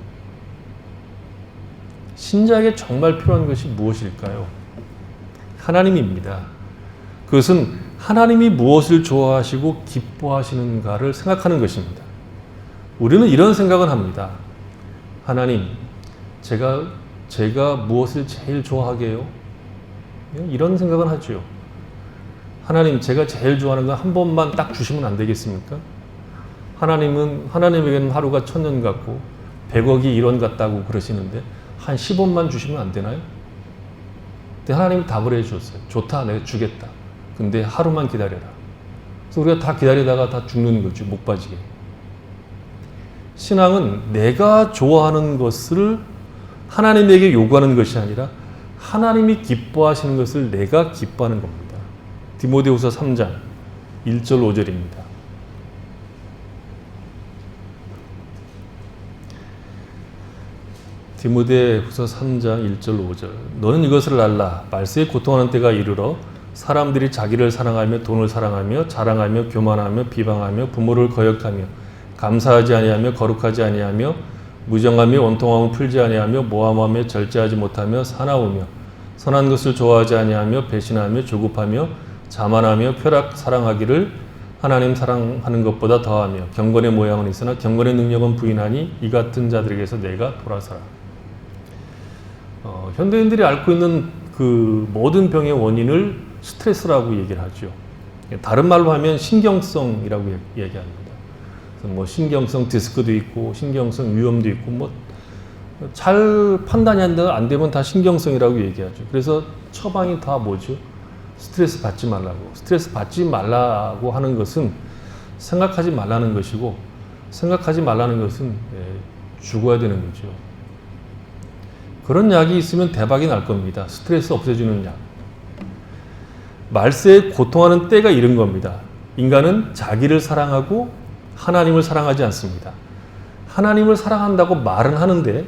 신자에게 정말 필요한 것이 무엇일까요? 하나님입니다. 그것은 하나님이 무엇을 좋아하시고 기뻐하시는가를 생각하는 것입니다. 우리는 이런 생각을 합니다. 하나님, 제가 무엇을 제일 좋아하게 해요? 이런 생각을 하죠. 하나님, 제가 제일 좋아하는 거 한 번만 딱 주시면 안 되겠습니까? 하나님에게는 하루가 1000년 같고 100억이 1원 같다고 그러시는데 한 10원만 주시면 안 되나요? 근데 하나님이 답을 해주셨어요. 좋다, 내가 주겠다. 근데 하루만 기다려라. 그래서 우리가 다 기다리다가 다 죽는 거죠. 목 빠지게. 신앙은 내가 좋아하는 것을 하나님에게 요구하는 것이 아니라 하나님이 기뻐하시는 것을 내가 기뻐하는 겁니다. 디모데후서 3장 1절 5절입니다. 디모데후서 3장 1절 5절. 너는 이것을 알라. 말세에 고통하는 때가 이르러 사람들이 자기를 사랑하며 돈을 사랑하며 자랑하며 교만하며 비방하며 부모를 거역하며 감사하지 아니하며 거룩하지 아니하며 무정하며 원통함을 풀지 아니하며 모함하며 절제하지 못하며 사나우며 선한 것을 좋아하지 아니하며 배신하며 조급하며 자만하며 쾌락 사랑하기를 하나님 사랑하는 것보다 더하며 경건의 모양은 있으나 경건의 능력은 부인하니 이 같은 자들에게서 내가 돌아서라. 현대인들이 앓고 있는 그 모든 병의 원인을 스트레스라고 얘기를 하죠. 다른 말로 하면 신경성이라고 얘기합니다. 뭐 신경성 디스크도 있고 신경성 위염도 있고 뭐 잘 판단이 안 되면 다 신경성이라고 얘기하죠. 그래서 처방이 다 뭐죠? 스트레스 받지 말라고. 스트레스 받지 말라고 하는 것은 생각하지 말라는 것이고, 생각하지 말라는 것은 죽어야 되는 거죠. 그런 약이 있으면 대박이 날 겁니다. 스트레스 없애주는 약. 말세에 고통하는 때가 이른 겁니다. 인간은 자기를 사랑하고 하나님을 사랑하지 않습니다. 하나님을 사랑한다고 말은 하는데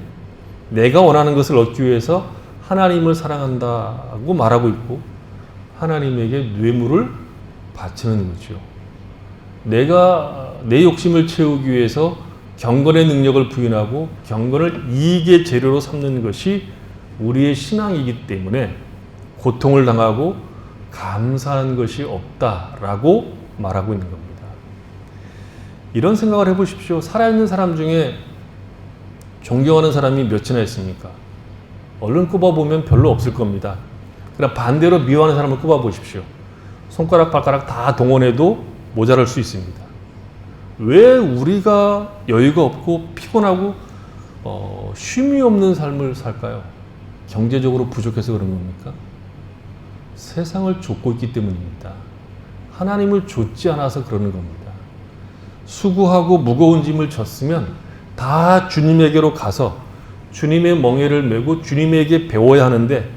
내가 원하는 것을 얻기 위해서 하나님을 사랑한다고 말하고 있고 하나님에게 뇌물을 바치는 거죠. 내가 내 욕심을 채우기 위해서 경건의 능력을 부인하고 경건을 이익의 재료로 삼는 것이 우리의 신앙이기 때문에 고통을 당하고 감사한 것이 없다라고 말하고 있는 겁니다. 이런 생각을 해보십시오. 살아있는 사람 중에 존경하는 사람이 몇이나 있습니까? 얼른 꼽아보면 별로 없을 겁니다. 그러나 반대로 미워하는 사람을 꼽아보십시오. 손가락, 발가락 다 동원해도 모자랄 수 있습니다. 왜 우리가 여유가 없고 피곤하고 쉼이 없는 삶을 살까요? 경제적으로 부족해서 그런 겁니까? 세상을 좇고 있기 때문입니다. 하나님을 좇지 않아서 그러는 겁니다. 수고하고 무거운 짐을 졌으면 다 주님에게로 가서 주님의 멍에를 메고 주님에게 배워야 하는데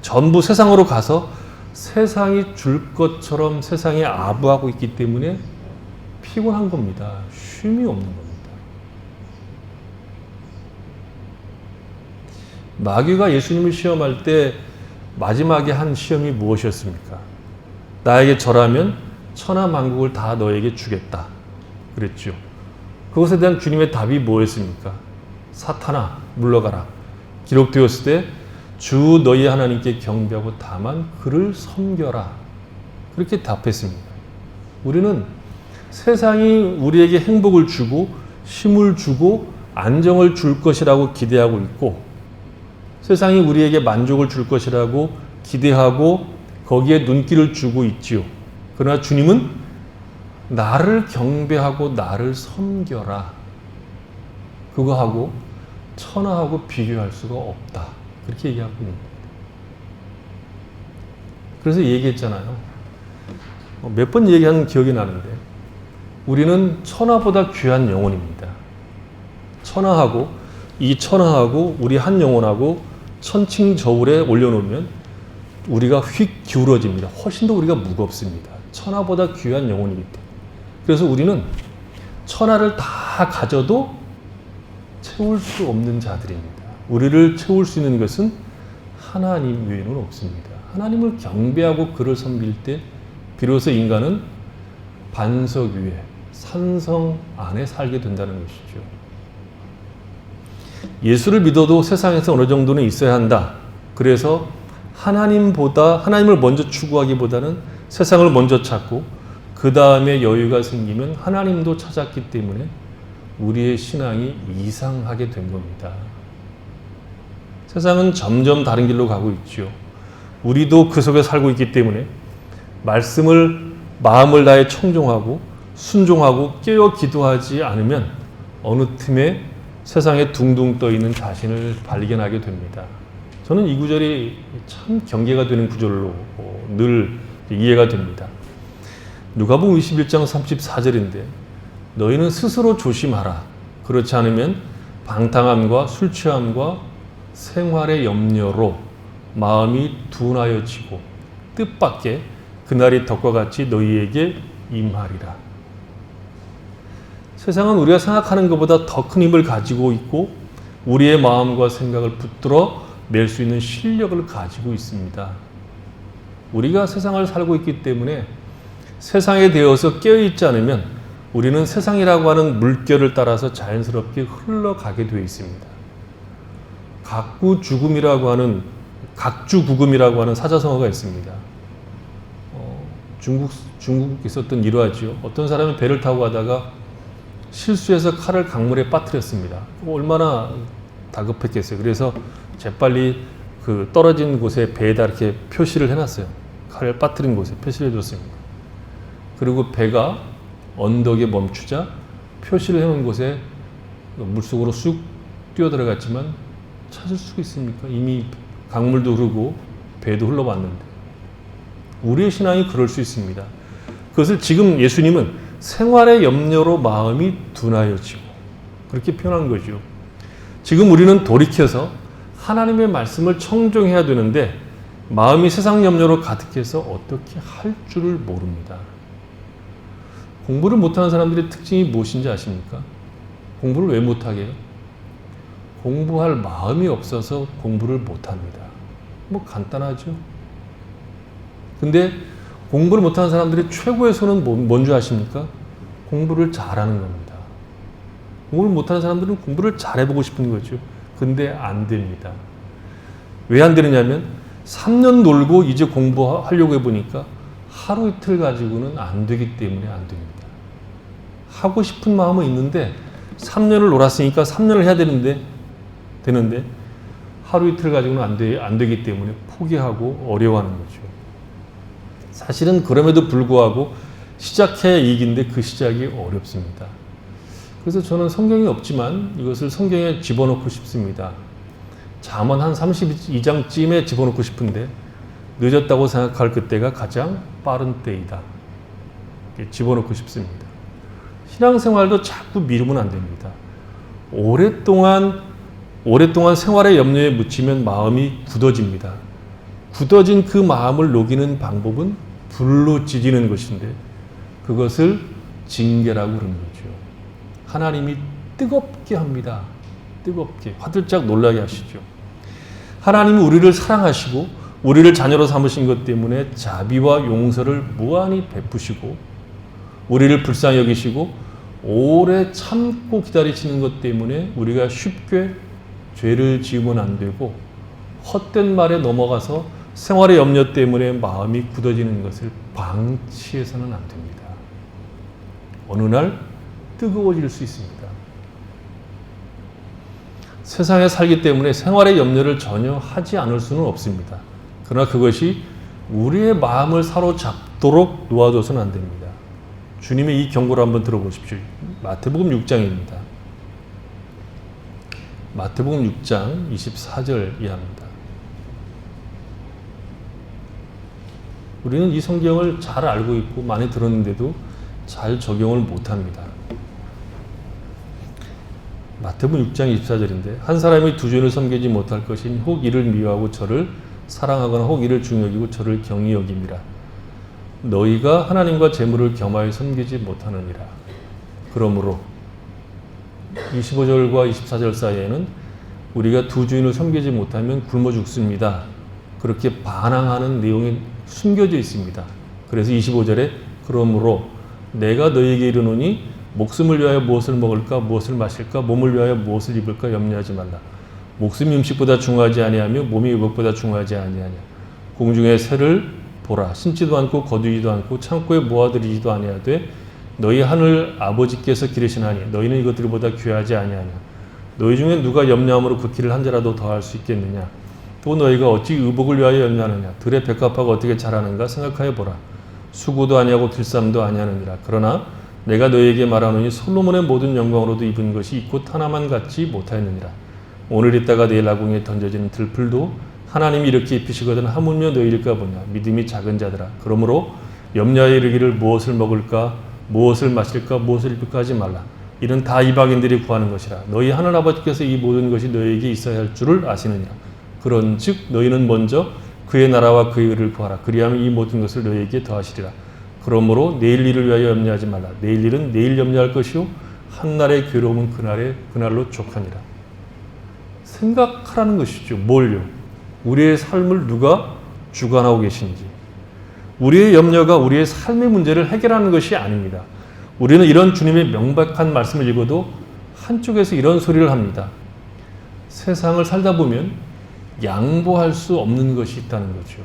전부 세상으로 가서 세상이 줄 것처럼 세상에 아부하고 있기 때문에 피곤한 겁니다. 쉼이 없는 겁니다. 마귀가 예수님을 시험할 때 마지막에 한 시험이 무엇이었습니까? 나에게 절하면 천하 만국을 다 너에게 주겠다. 그랬죠. 그것에 대한 주님의 답이 뭐였습니까? 사탄아 물러가라. 기록되었을 때 주 너희 하나님께 경배하고 다만 그를 섬겨라. 그렇게 답했습니다. 우리는 세상이 우리에게 행복을 주고 힘을 주고 안정을 줄 것이라고 기대하고 있고 세상이 우리에게 만족을 줄 것이라고 기대하고 거기에 눈길을 주고 있지요. 그러나 주님은 나를 경배하고 나를 섬겨라. 그거하고 천하하고 비교할 수가 없다. 그렇게 얘기하고 있는 겁니다. 그래서 얘기했잖아요. 몇 번 얘기한 기억이 나는데 우리는 천하보다 귀한 영혼입니다. 천하하고 이 천하하고 우리 한 영혼하고 천칭저울에 올려놓으면 우리가 휙 기울어집니다. 훨씬 더 우리가 무겁습니다. 천하보다 귀한 영혼이기 때문에. 그래서 우리는 천하를 다 가져도 채울 수 없는 자들입니다. 우리를 채울 수 있는 것은 하나님 외에는 없습니다. 하나님을 경배하고 그를 섬길 때 비로소 인간은 반석 위에 산성 안에 살게 된다는 것이죠. 예수를 믿어도 세상에서 어느 정도는 있어야 한다. 그래서 하나님을 먼저 추구하기보다는 세상을 먼저 찾고 그 다음에 여유가 생기면 하나님도 찾았기 때문에 우리의 신앙이 이상하게 된 겁니다. 세상은 점점 다른 길로 가고 있죠. 우리도 그 속에 살고 있기 때문에 말씀을 마음을 다해 청종하고 순종하고 깨어 기도하지 않으면 어느 틈에 세상에 둥둥 떠 있는 자신을 발견하게 됩니다. 저는 이 구절이 참 경계가 되는 구절로 늘 이해가 됩니다. 누가복음 21장 34절인데 너희는 스스로 조심하라. 그렇지 않으면 방탕함과 술 취함과 생활의 염려로 마음이 둔하여지고 뜻밖의 그날이 덕과 같이 너희에게 임하리라. 세상은 우리가 생각하는 것보다 더 큰 힘을 가지고 있고 우리의 마음과 생각을 붙들어 낼 수 있는 실력을 가지고 있습니다. 우리가 세상을 살고 있기 때문에 세상에 대해서 깨어있지 않으면 우리는 세상이라고 하는 물결을 따라서 자연스럽게 흘러가게 되어 있습니다. 각주구금이라고 하는 사자성어가 있습니다. 중국에 있었던 일화죠. 어떤 사람이 배를 타고 가다가 실수해서 칼을 강물에 빠뜨렸습니다. 얼마나 다급했겠어요. 그래서 재빨리 그 떨어진 곳에 배에다 이렇게 표시를 해놨어요. 칼을 빠뜨린 곳에 표시를 해줬습니다. 그리고 배가 언덕에 멈추자 표시를 해놓은 곳에 물속으로 쑥 뛰어들어갔지만 찾을 수가 있습니까? 이미 강물도 흐르고 배도 흘러봤는데. 우리의 신앙이 그럴 수 있습니다. 그것을 지금 예수님은 생활의 염려로 마음이 둔하여지고 그렇게 표현한 거죠. 지금 우리는 돌이켜서 하나님의 말씀을 청종해야 되는데 마음이 세상 염려로 가득해서 어떻게 할 줄을 모릅니다. 공부를 못하는 사람들의 특징이 무엇인지 아십니까? 공부를 왜 못하게 해요? 공부할 마음이 없어서 공부를 못합니다. 뭐 간단하죠. 근데 공부를 못하는 사람들의 최고의 손은 뭔지 아십니까? 공부를 잘하는 겁니다. 공부를 못하는 사람들은 공부를 잘해보고 싶은 거죠. 근데 안 됩니다. 왜 안 되느냐면 3년 놀고 이제 공부하려고 해보니까 하루 이틀 가지고는 안 되기 때문에 안 됩니다. 하고 싶은 마음은 있는데 3년을 놀았으니까 3년을 해야 되는데 하루 이틀 가지고는 안 되기 때문에 포기하고 어려워하는 거죠. 사실은 그럼에도 불구하고 시작해야 이익인데 그 시작이 어렵습니다. 그래서 저는 성경이 없지만 이것을 성경에 집어넣고 싶습니다. 잠언 한 32장쯤에 집어넣고 싶은데 늦었다고 생각할 그때가 가장 빠른 때이다. 집어넣고 싶습니다. 신앙생활도 자꾸 미루면 안 됩니다. 오랫동안 생활의 염려에 묻히면 마음이 굳어집니다. 굳어진 그 마음을 녹이는 방법은 불로 지지는 것인데 그것을 징계라고 그러는 거죠. 하나님이 뜨겁게 합니다. 뜨겁게 화들짝 놀라게 하시죠. 하나님이 우리를 사랑하시고 우리를 자녀로 삼으신 것 때문에 자비와 용서를 무한히 베푸시고 우리를 불쌍히 여기시고 오래 참고 기다리시는 것 때문에 우리가 쉽게 죄를 지으면 안 되고 헛된 말에 넘어가서 생활의 염려 때문에 마음이 굳어지는 것을 방치해서는 안 됩니다. 어느 날 뜨거워질 수 있습니다. 세상에 살기 때문에 생활의 염려를 전혀 하지 않을 수는 없습니다. 그러나 그것이 우리의 마음을 사로잡도록 놓아줘서는 안 됩니다. 주님의 이 경고를 한번 들어보십시오. 마태복음 6장입니다. 마태복음 6장 24절 이하입니다. 우리는 이 성경을 잘 알고 있고 많이 들었는데도 잘 적용을 못합니다. 마태복음 6장 24절인데 한 사람이 두 주인을 섬기지 못할 것이니 혹 이를 미워하고 저를 사랑하거나 혹 이를 중히 여기고 저를 경히 여김이라. 너희가 하나님과 재물을 겸하여 섬기지 못하느니라. 그러므로 25절과 24절 사이에는 우리가 두 주인을 섬기지 못하면 굶어 죽습니다. 그렇게 반항하는 내용이 숨겨져 있습니다. 그래서 25절에 그러므로 내가 너희에게 이르노니 목숨을 위하여 무엇을 먹을까 무엇을 마실까 몸을 위하여 무엇을 입을까 염려하지 말라. 목숨이 음식보다 중요하지 아니하며 몸이 의복보다 중요하지 아니하냐. 공중의 새를 보라. 심지도 않고 거두지도 않고 창고에 모아들이지도 아니하되 너희 하늘 아버지께서 기르시나니 너희는 이것들보다 귀하지 아니하냐. 너희 중에 누가 염려함으로 그 길을 한 자라도 더할 수 있겠느냐. 또 너희가 어찌 의복을 위하여 염려하느냐. 들의 백합화가 어떻게 자라는가 생각하여 보라. 수고도 아니하고 들쌈도 아니하느니라. 그러나 내가 너희에게 말하노니 솔로몬의 모든 영광으로도 입은 것이 이 꽃 하나만 갖지 못하였느니라. 오늘 있다가 내일 아궁이에 던져지는 들풀도 하나님이 이렇게 입히시거든 하물며 너희일까 보냐. 믿음이 작은 자들아. 그러므로 염려하여 이르기를 무엇을 먹을까 무엇을 마실까 무엇을 입을까 하지 말라. 이는 다 이방인들이 구하는 것이라. 너희 하늘 아버지께서 이 모든 것이 너희에게 있어야 할 줄을 아시느니라. 그런즉 너희는 먼저 그의 나라와 그의 의를 구하라. 그리하면 이 모든 것을 너희에게 더하시리라. 그러므로 내일 일을 위하여 염려하지 말라. 내일 일은 내일 염려할 것이요 한날의 괴로움은 그날로 족하니라. 생각하라는 것이죠. 뭘요? 우리의 삶을 누가 주관하고 계신지. 우리의 염려가 우리의 삶의 문제를 해결하는 것이 아닙니다. 우리는 이런 주님의 명백한 말씀을 읽어도 한쪽에서 이런 소리를 합니다. 세상을 살다 보면 양보할 수 없는 것이 있다는 거죠.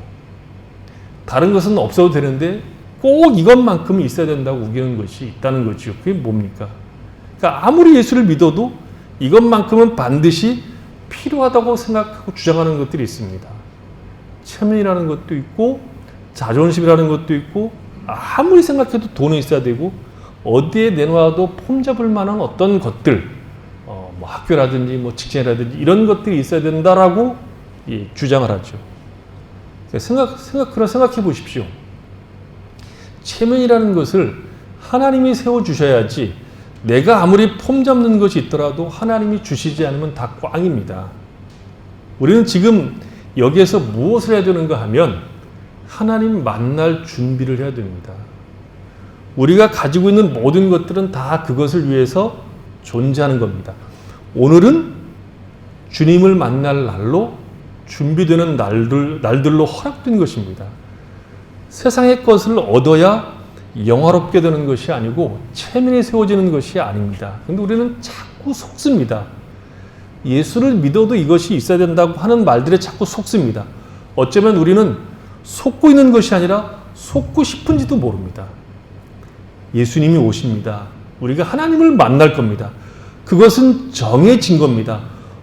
다른 것은 없어도 되는데 꼭 이것만큼은 있어야 된다고 우기는 것이 있다는 거죠. 그게 뭡니까? 그러니까 아무리 예수를 믿어도 이것만큼은 반드시 필요하다고 생각하고 주장하는 것들이 있습니다. 체면이라는 것도 있고 자존심이라는 것도 있고 아무리 생각해도 돈은 있어야 되고 어디에 내놔도 폼 잡을 만한 어떤 것들 뭐 학교라든지 뭐 직장이라든지 이런 것들이 있어야 된다라고 주장을 하죠. 생각해 보십시오. 체면이라는 것을 하나님이 세워주셔야지 내가 아무리 폼 잡는 것이 있더라도 하나님이 주시지 않으면 다 꽝입니다. 우리는 지금 여기에서 무엇을 해야 되는가 하면 하나님 만날 준비를 해야 됩니다. 우리가 가지고 있는 모든 것들은 다 그것을 위해서 존재하는 겁니다. 오늘은 주님을 만날 날로 준비되는 날들로 허락된 것입니다. 세상의 것을 얻어야 영화롭게 되는 것이 아니고 체면이 세워지는 것이 아닙니다. 그런데 우리는 자꾸 속습니다. 예수를 믿어도 이것이 있어야 된다고 하는 말들에 자꾸 속습니다. 어쩌면 우리는 속고 있는 것이 아니라 속고 싶은지도 모릅니다. 예수님이 오십니다. 우리가 하나님을 만날 겁니다. 그것은 정해진 겁니다.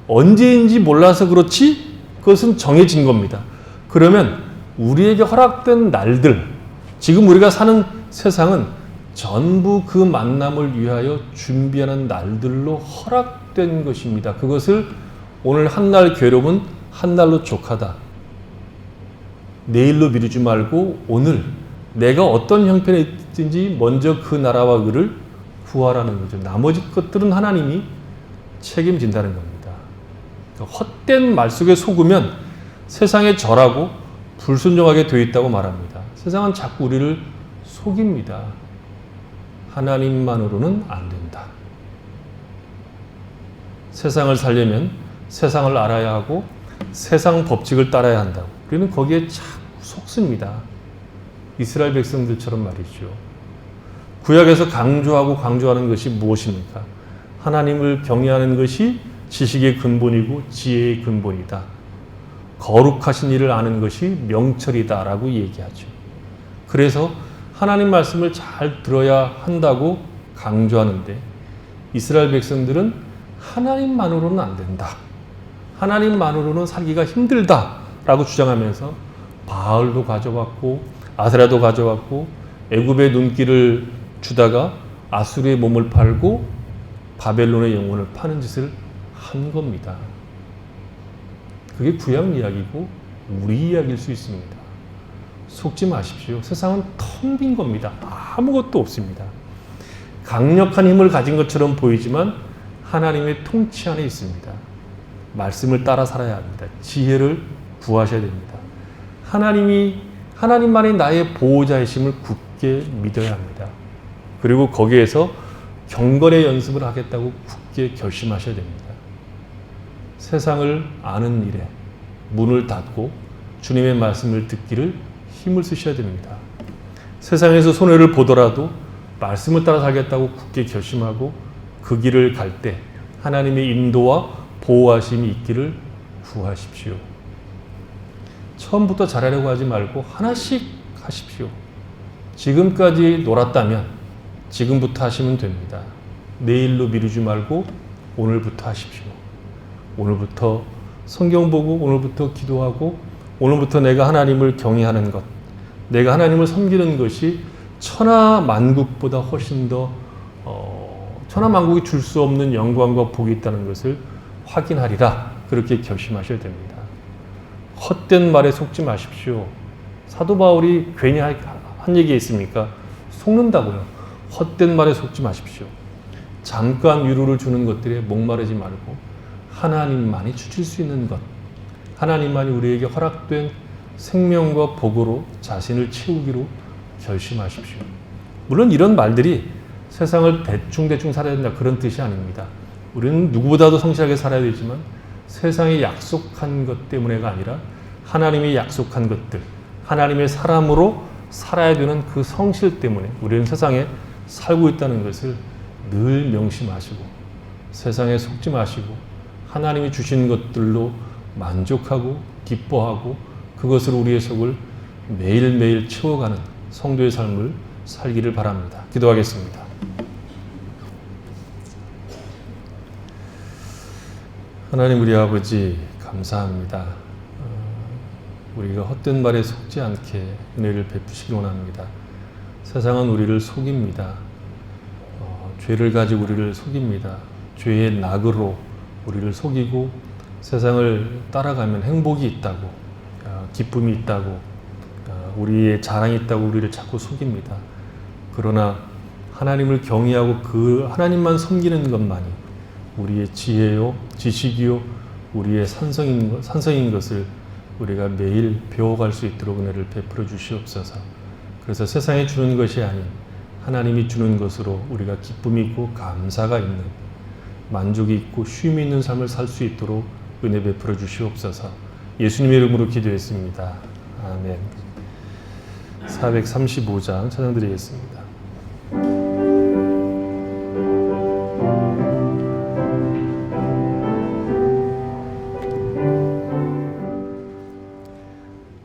언제인지 몰라서 그렇지 그것은 정해진 겁니다. 그러면 우리에게 허락된 날들, 지금 우리가 사는 세상은 전부 그 만남을 위하여 준비하는 날들로 허락된 것입니다. 그것을 오늘 한날 괴로움은 한날로 족하다. 내일로 미루지 말고 오늘 내가 어떤 형편에 있든지 먼저 그 나라와 의를 구하라는 거죠. 나머지 것들은 하나님이 책임진다는 겁니다. 그러니까 헛된 말 속에 속으면 세상에 절하고 불순종하게 되어 있다고 말합니다. 세상은 자꾸 우리를 속입니다. 하나님만으로는 안 된다. 세상을 살려면 세상을 알아야 하고 세상 법칙을 따라야 한다고. 우리는 거기에 자꾸 속습니다. 이스라엘 백성들처럼 말이죠. 구약에서 강조하는 것이 무엇입니까? 하나님을 경외하는 것이 지식의 근본이고 지혜의 근본이다. 거룩하신 일을 아는 것이 명철이다라고 얘기하죠. 그래서 하나님 말씀을 잘 들어야 한다고 강조하는데 이스라엘 백성들은 하나님만으로는 안 된다. 하나님만으로는 살기가 힘들다라고 주장하면서 바알도 가져왔고 아세라도 가져왔고 애굽의 눈길을 주다가 아수르의 몸을 팔고 바벨론의 영혼을 파는 짓을 한 겁니다. 그게 구약 이야기고 우리 이야기일 수 있습니다. 속지 마십시오. 세상은 텅 빈 겁니다. 아무것도 없습니다. 강력한 힘을 가진 것처럼 보이지만 하나님의 통치 안에 있습니다. 말씀을 따라 살아야 합니다. 지혜를 구하셔야 됩니다. 하나님만이 나의 보호자이심을 굳게 믿어야 합니다. 그리고 거기에서 경건의 연습을 하겠다고 굳게 결심하셔야 됩니다. 세상을 아는 일에 문을 닫고 주님의 말씀을 듣기를 힘을 쓰셔야 됩니다. 세상에서 손해를 보더라도 말씀을 따라 살겠다고 굳게 결심하고 그 길을 갈 때 하나님의 인도와 보호하심이 있기를 구하십시오. 처음부터 잘하려고 하지 말고 하나씩 하십시오. 지금까지 놀았다면 지금부터 하시면 됩니다. 내일로 미루지 말고 오늘부터 하십시오. 오늘부터 성경 보고 오늘부터 기도하고 오늘부터 내가 하나님을 경외하는 것, 내가 하나님을 섬기는 것이 천하만국보다 훨씬 더 천하만국이 줄 수 없는 영광과 복이 있다는 것을 확인하리라. 그렇게 결심하셔야 됩니다. 헛된 말에 속지 마십시오. 사도 바울이 괜히 한 얘기 있습니까? 속는다고요. 헛된 말에 속지 마십시오. 잠깐 위로를 주는 것들에 목마르지 말고 하나님만이 주실 수 있는 것, 하나님만이 우리에게 허락된 생명과 복으로 자신을 채우기로 결심하십시오. 물론 이런 말들이 세상을 대충 살아야 된다 그런 뜻이 아닙니다. 우리는 누구보다도 성실하게 살아야 되지만 세상이 약속한 것 때문에가 아니라 하나님이 약속한 것들, 하나님의 사람으로 살아야 되는 그 성실 때문에 우리는 세상에 살고 있다는 것을 늘 명심하시고 세상에 속지 마시고 하나님이 주신 것들로 만족하고 기뻐하고 그것으로 우리의 속을 매일매일 채워가는 성도의 삶을 살기를 바랍니다. 기도하겠습니다. 하나님 우리 아버지 감사합니다. 우리가 헛된 말에 속지 않게 은혜를 베푸시기 원합니다. 세상은 우리를 속입니다. 죄를 가지고 우리를 속입니다. 죄의 낙으로 우리를 속이고 세상을 따라가면 행복이 있다고, 기쁨이 있다고, 우리의 자랑이 있다고 우리를 자꾸 속입니다. 그러나 하나님을 경외하고 그 하나님만 섬기는 것만이 우리의 지혜요, 지식이요, 우리의 산성인 것을 우리가 매일 배워갈 수 있도록 은혜를 베풀어 주시옵소서. 그래서 세상이 주는 것이 아닌 하나님이 주는 것으로 우리가 기쁨이 있고 감사가 있는, 만족이 있고 쉼이 있는 삶을 살 수 있도록 은혜 베풀어 주시옵소서. 예수님의 이름으로 기도했습니다. 아멘. 435장 찬양드리겠습니다.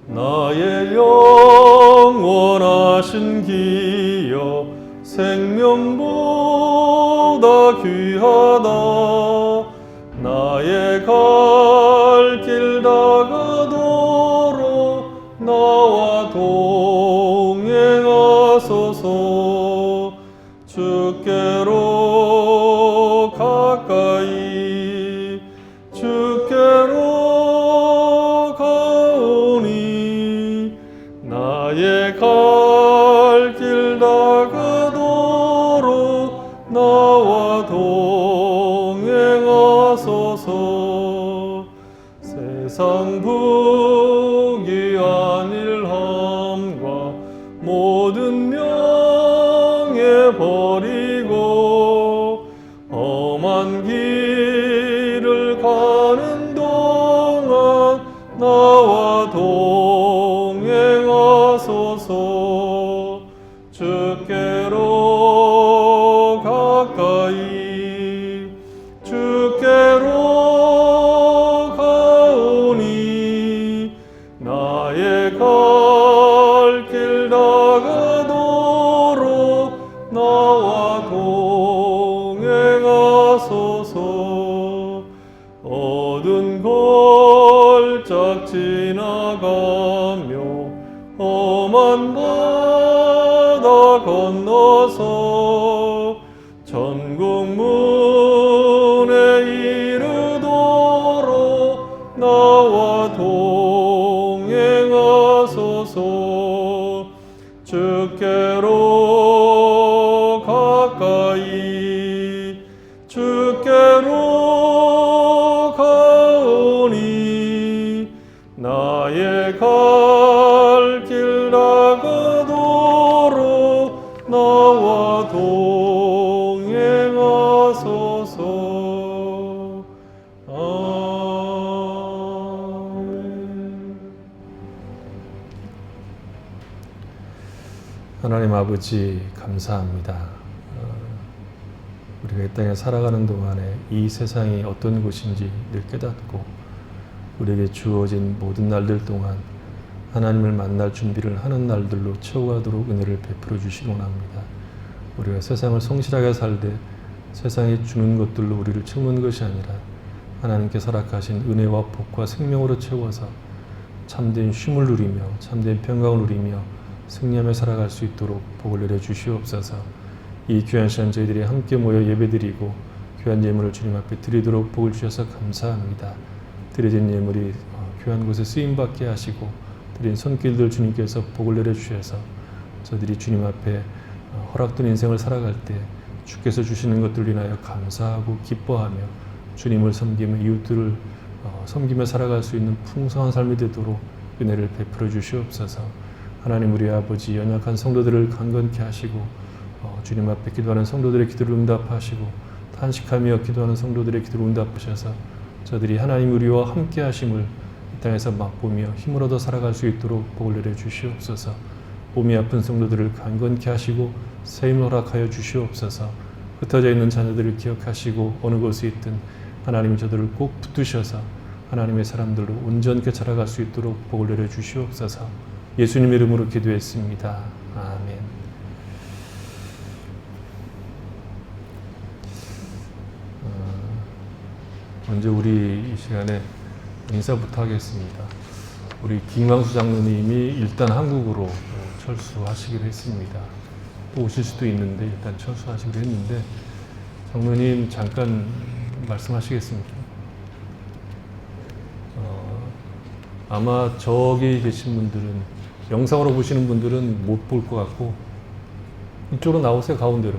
나의 영원하신 기여 생명보다 귀하다. 나의 갈 길 다가도록 나와 동행하소서. 주께로 가까이 주께로 가오니 나의 갈 길 다가도록 나와 동행하소서. 세상 부귀한 일함과 모든 명예 버리고 험한 길을 가는 동안 나와 동행하소서. 주께로 가까이 주께로 가오니 나의 갈 길 다가도록 나와 동행하소서. 어두운 골짝 지나가며 험한 바다 건너서 천국 문에 이르도록 나와 동행하소서. 주께로 가까이 주께로 가오니 나의 갈 길 다가도록 나와 동행하소서. 아멘. 하나님 아버지 감사합니다. 우리가 이 땅에 살아가는 동안에 이 세상이 어떤 곳인지 늘 깨닫고 우리에게 주어진 모든 날들 동안 하나님을 만날 준비를 하는 날들로 채워가도록 은혜를 베풀어 주시기 원합니다. 우리가 세상을 성실하게 살되 세상이 주는 것들로 우리를 채우는 것이 아니라 하나님께 허락하신 은혜와 복과 생명으로 채워서 참된 쉼을 누리며 참된 평강을 누리며 승리하며 살아갈 수 있도록 복을 내려 주시옵소서. 이 귀한 시간 저희들이 함께 모여 예배드리고 귀한 예물을 주님 앞에 드리도록 복을 주셔서 감사합니다. 드려진 예물이 귀한 곳에 쓰임받게 하시고 드린 손길들 주님께서 복을 내려주셔서 저들이 주님 앞에 허락된 인생을 살아갈 때 주께서 주시는 것들로 인하여 감사하고 기뻐하며 주님을 섬기며 이웃들을 섬기며 살아갈 수 있는 풍성한 삶이 되도록 은혜를 베풀어 주시옵소서. 하나님 우리 아버지 연약한 성도들을 강건케 하시고 주님 앞에 기도하는 성도들의 기도를 응답하시고 탄식하며 기도하는 성도들의 기도를 응답하셔서 저들이 하나님 우리와 함께 하심을 이 땅에서 맛보며 힘을 얻어 살아갈 수 있도록 복을 내려 주시옵소서. 몸이 아픈 성도들을 강건케 하시고 세임을 허락하여 주시옵소서. 흩어져 있는 자녀들을 기억하시고 어느 곳에 있든 하나님이 저들을 꼭 붙드셔서 하나님의 사람들로 온전케 자라갈 수 있도록 복을 내려 주시옵소서. 예수님의 이름으로 기도했습니다. 아멘. 먼저 우리 이 시간에 인사부터 하겠습니다. 우리 김광수 장로님이 일단 한국으로 철수하시기로 했습니다. 또 오실 수도 있는데 일단 철수하시기로 했는데 장로님 잠깐 말씀하시겠습니까? 아마 저기 계신 분들은 영상으로 보시는 분들은 못 볼 것 같고 이쪽으로 나오세요. 가운데로.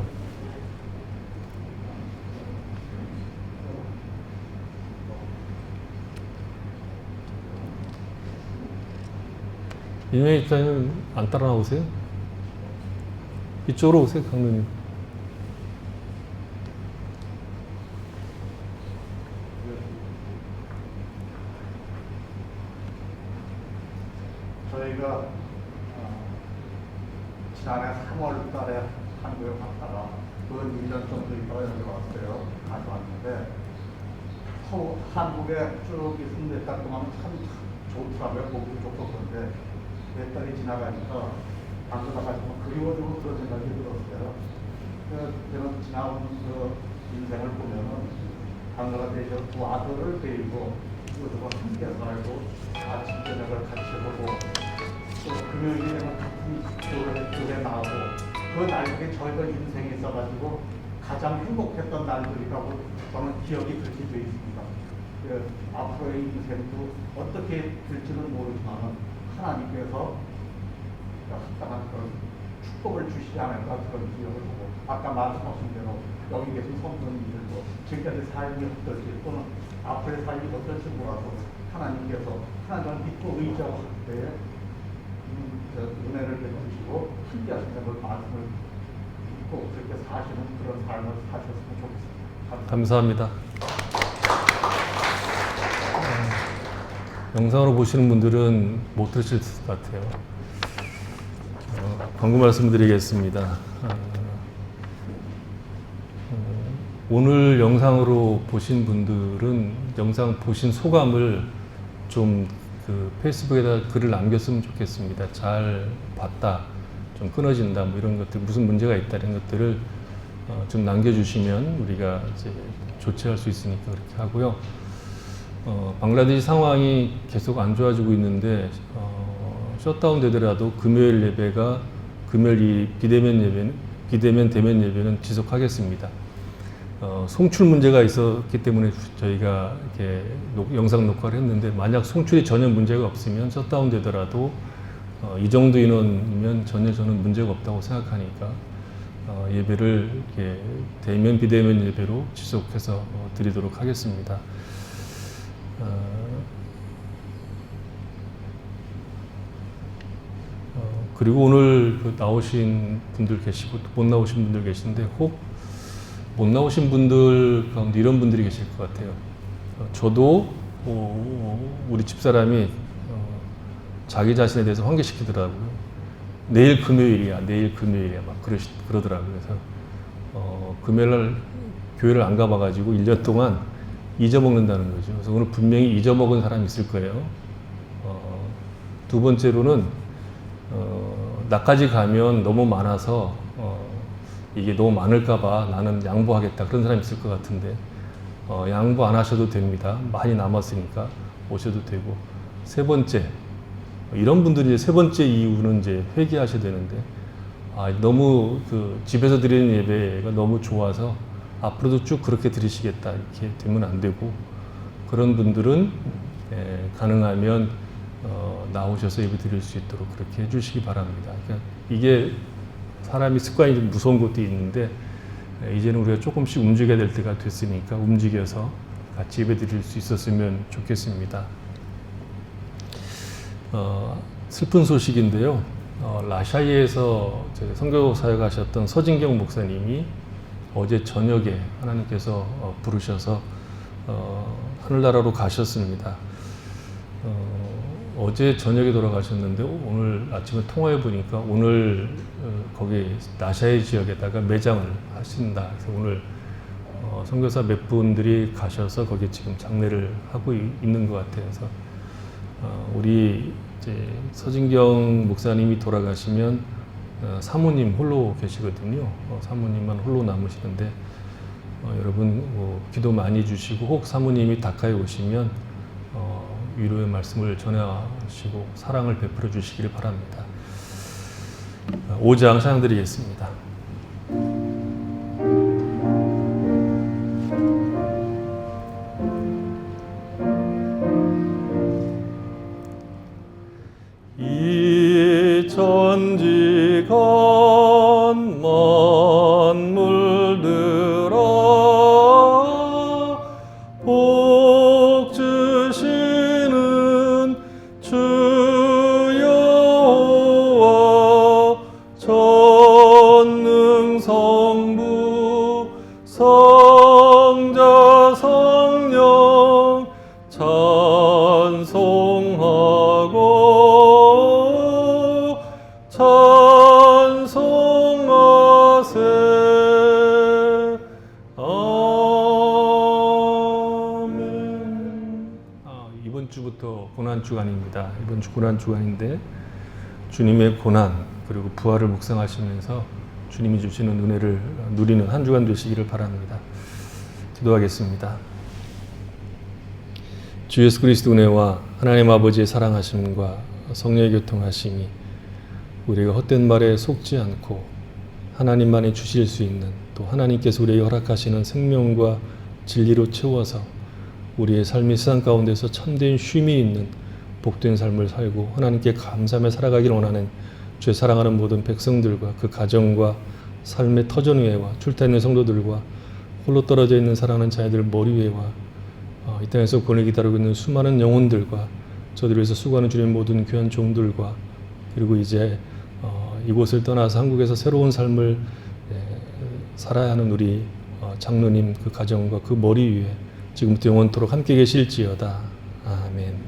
인명의 입장은 안 따라 나오세요? 이쪽으로 오세요. 강릉님. 저희가 지난해 3월 달에 한국에 갔다가 그 1년 정도 있다가 여기 왔어요. 가져왔는데 한국에 쭉 있은 몇 달 동안 참 좋더라고요. 보기 좋고 그런데 몇 달이 지나가니까 방송다가 좀 그리워지고 그런 생각이 들었어요. 저는 지나온 그 인생을 보면은 방글라데시 두 아들을 데리고 그들과 함께 살고 아침 저녁을 같이 보고 또 금요일에 되면 같은 교회 나오고 그 날들이 저희가 인생에 있어가지고 가장 행복했던 날들이라고 저는 기억이 그렇게 되어 있습니다. 앞으로의 인생도 어떻게 될지는 모르지만 하나님께서 합당한 그런 축복을 주시지 않을까 그런 기억을 보고 아까 말씀하신 대로 여기 계신 성도님들도 지금까지 삶이 어떨지 또는 앞으로의 삶이 어떨지 몰라도 하나님께서 하나님을 믿고 의지하고 할 때에 은혜를 베푸시고 함께 하시는 걸 말씀을 믿고 그렇게 사시는 그런 삶을 사셨으면 좋겠습니다. 감사합니다. 영상으로 보시는 분들은 못 들으실 것 같아요. 광고 말씀드리겠습니다. 오늘 영상으로 보신 분들은 영상 보신 소감을 좀 그 페이스북에다 글을 남겼으면 좋겠습니다. 잘 봤다, 좀 끊어진다, 뭐 이런 것들, 무슨 문제가 있다, 이런 것들을 좀 남겨주시면 우리가 이제 조치할 수 있으니까 그렇게 하고요. 방글라데시 상황이 계속 안 좋아지고 있는데 셧다운 되더라도 금요일 예배가 금요일 이 비대면 대면 예배는 지속하겠습니다. 송출 문제가 있었기 때문에 저희가 이렇게 영상 녹화를 했는데 만약 송출이 전혀 문제가 없으면 셧다운 되더라도 이 정도 인원이면 전혀 저는 문제가 없다고 생각하니까 예배를 이렇게 대면 비대면 예배로 지속해서 드리도록 하겠습니다. 그리고 오늘 나오신 분들 계시고 못 나오신 분들 계신데 혹 못 나오신 분들 가운데 이런 분들이 계실 것 같아요. 저도 우리 집사람이 자기 자신에 대해서 환기시키더라고요. 내일 금요일이야 막 그러더라고요. 그래서 금요일날 교회를 안 가봐가지고 1년 동안 잊어먹는다는 거죠. 그래서 오늘 분명히 잊어먹은 사람이 있을 거예요. 두 번째로는 나까지 가면 너무 많아서 이게 너무 많을까봐 나는 양보하겠다 그런 사람이 있을 것 같은데 양보 안 하셔도 됩니다. 많이 남았으니까 오셔도 되고. 세 번째, 이런 분들이 세 번째 이유는 이제 회개하셔야 되는데 너무 그 집에서 드리는 예배가 너무 좋아서 앞으로도 쭉 그렇게 드리시겠다 이렇게 되면 안 되고, 그런 분들은 가능하면 나오셔서 예배 드릴 수 있도록 그렇게 해주시기 바랍니다. 그러니까 이게 사람이 습관이 좀 무서운 것도 있는데 이제는 우리가 조금씩 움직여야 될 때가 됐으니까 움직여서 같이 예배 드릴 수 있었으면 좋겠습니다. 슬픈 소식인데요. 라샤이에서 선교 사역하셨던 서진경 목사님이 어제 저녁에 하나님께서 부르셔서 하늘나라로 가셨습니다. 어제 저녁에 돌아가셨는데 오늘 아침에 통화해 보니까 오늘 거기 나샤이 지역에다가 매장을 하신다. 그래서 오늘 선교사 몇 분들이 가셔서 거기 지금 장례를 하고 있는 것 같아요. 그래서 우리 이제 서진경 목사님이 돌아가시면 사모님 홀로 계시거든요. 사모님만 홀로 남으시는데 여러분 기도 많이 주시고 혹 사모님이 다카에 오시면 위로의 말씀을 전하시고 사랑을 베풀어 주시기를 바랍니다. 5장 찬양드리겠습니다. 이 고난 주간입니다. 이번 주 고난 주간인데 주님의 고난 그리고 부활을 묵상하시면서 주님이 주시는 은혜를 누리는 한 주간 되시기를 바랍니다. 기도하겠습니다. 주 예수 그리스도 은혜와 하나님 아버지의 사랑하심과 성령의 교통하심이 우리가 헛된 말에 속지 않고 하나님만이 주실 수 있는 또 하나님께서 우리에게 허락하시는 생명과 진리로 채워서 우리의 삶이 세상 가운데서 참된 쉼이 있는 복된 삶을 살고 하나님께 감사하며 살아가기를 원하는 주의 사랑하는 모든 백성들과 그 가정과 삶의 터전 위에와 출타있는 성도들과 홀로 떨어져 있는 사랑하는 자녀들 머리 위에와 이 땅에서 구원을 기다리고 있는 수많은 영혼들과 저들을 위해서 수고하는 주님의 모든 귀한 종들과 그리고 이제 이곳을 떠나서 한국에서 새로운 삶을 살아야 하는 우리 장로님 그 가정과 그 머리 위에 지금부터 영원토록 함께 계실지어다. 아멘.